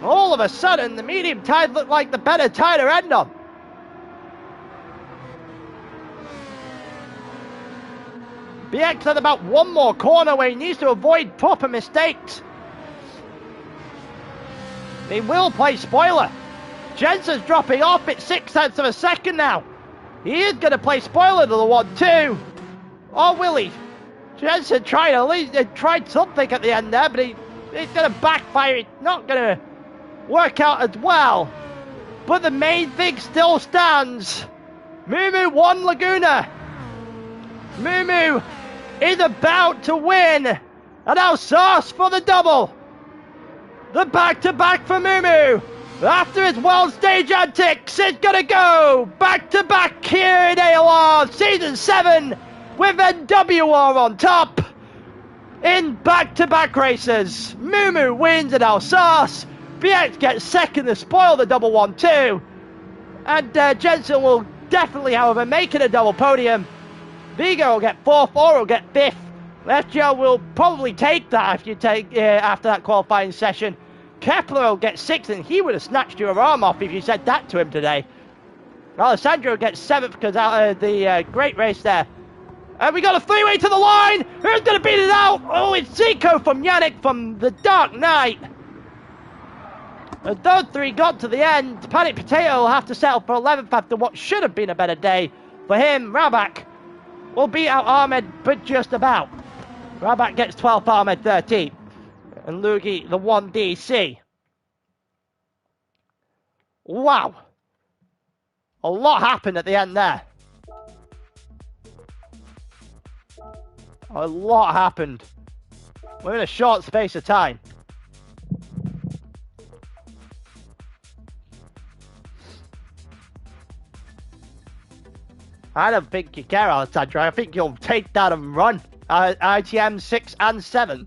All of a sudden, the medium tires look like the better tire to end on. BX had about one more corner where he needs to avoid proper mistakes. He will play spoiler. Jensen's dropping off at 0.6 of a second now. He is going to play spoiler to the 1-2. Or will he? Jensen tried at least tried something at the end there, but he's going to backfire. It's not going to work out as well. But the main thing still stands. Mumu won Laguna. Mumu is about to win. And now Sauce for the double. The back-to-back for Mumu. After his world stage antics, it's going to go back-to-back here in ALR Season 7 with NWR on top in back-to-back races. Mumu wins at Alsace. BX gets second to spoil the double 1-2. And Jensen will definitely, however, make it a double podium. Vigo will get 4th, or will get 5th. FGL will probably take that if you take after that qualifying session. Kepler will get 6th, and he would have snatched your arm off if you said that to him today. Alessandro gets 7th because out of the great race there. And we got a 3-way to the line. Who's going to beat it out? Oh, it's Zico from Yannick from the Dark Knight. And those 3 got to the end. Panic Potato will have to settle for 11th after what should have been a better day for him. Raback will beat out Ahmed, but just about. Raback gets 12th, Ahmed 13th. And Lugi the 1DC. Wow. A lot happened at the end there. A lot happened. We're in a short space of time. I don't think you care, Alessandro. I think you'll take that and run. ITM 6 and 7.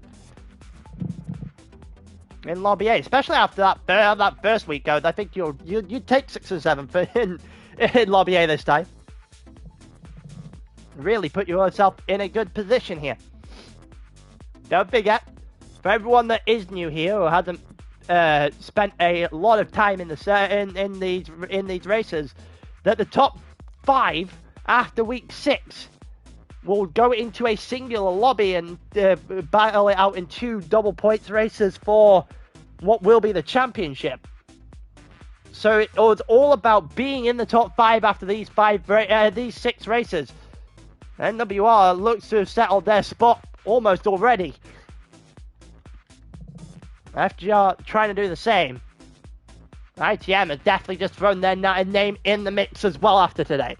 In Lobby A, especially after that first week go, I think you'd take 6 and 7 for in Lobby A this time. Really put yourself in a good position here. Don't forget, for everyone that is new here or hasn't spent a lot of time in these races, that the top 5 after week 6 will go into a singular lobby and battle it out in 2 double points races for what will be the championship. So it's all about being in the top 5 after these 6 races. NWR looks to have settled their spot almost already. FGR trying to do the same. ITM has definitely just thrown their name in the mix as well after today.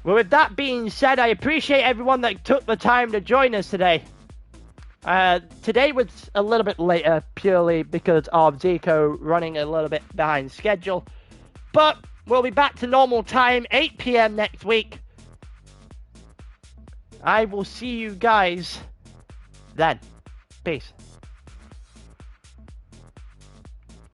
Well, with that being said, I appreciate everyone that took the time to join us today. Today was a little bit later, purely because of Zico running a little bit behind schedule. But we'll be back to normal time, 8 PM next week. I will see you guys then. Peace.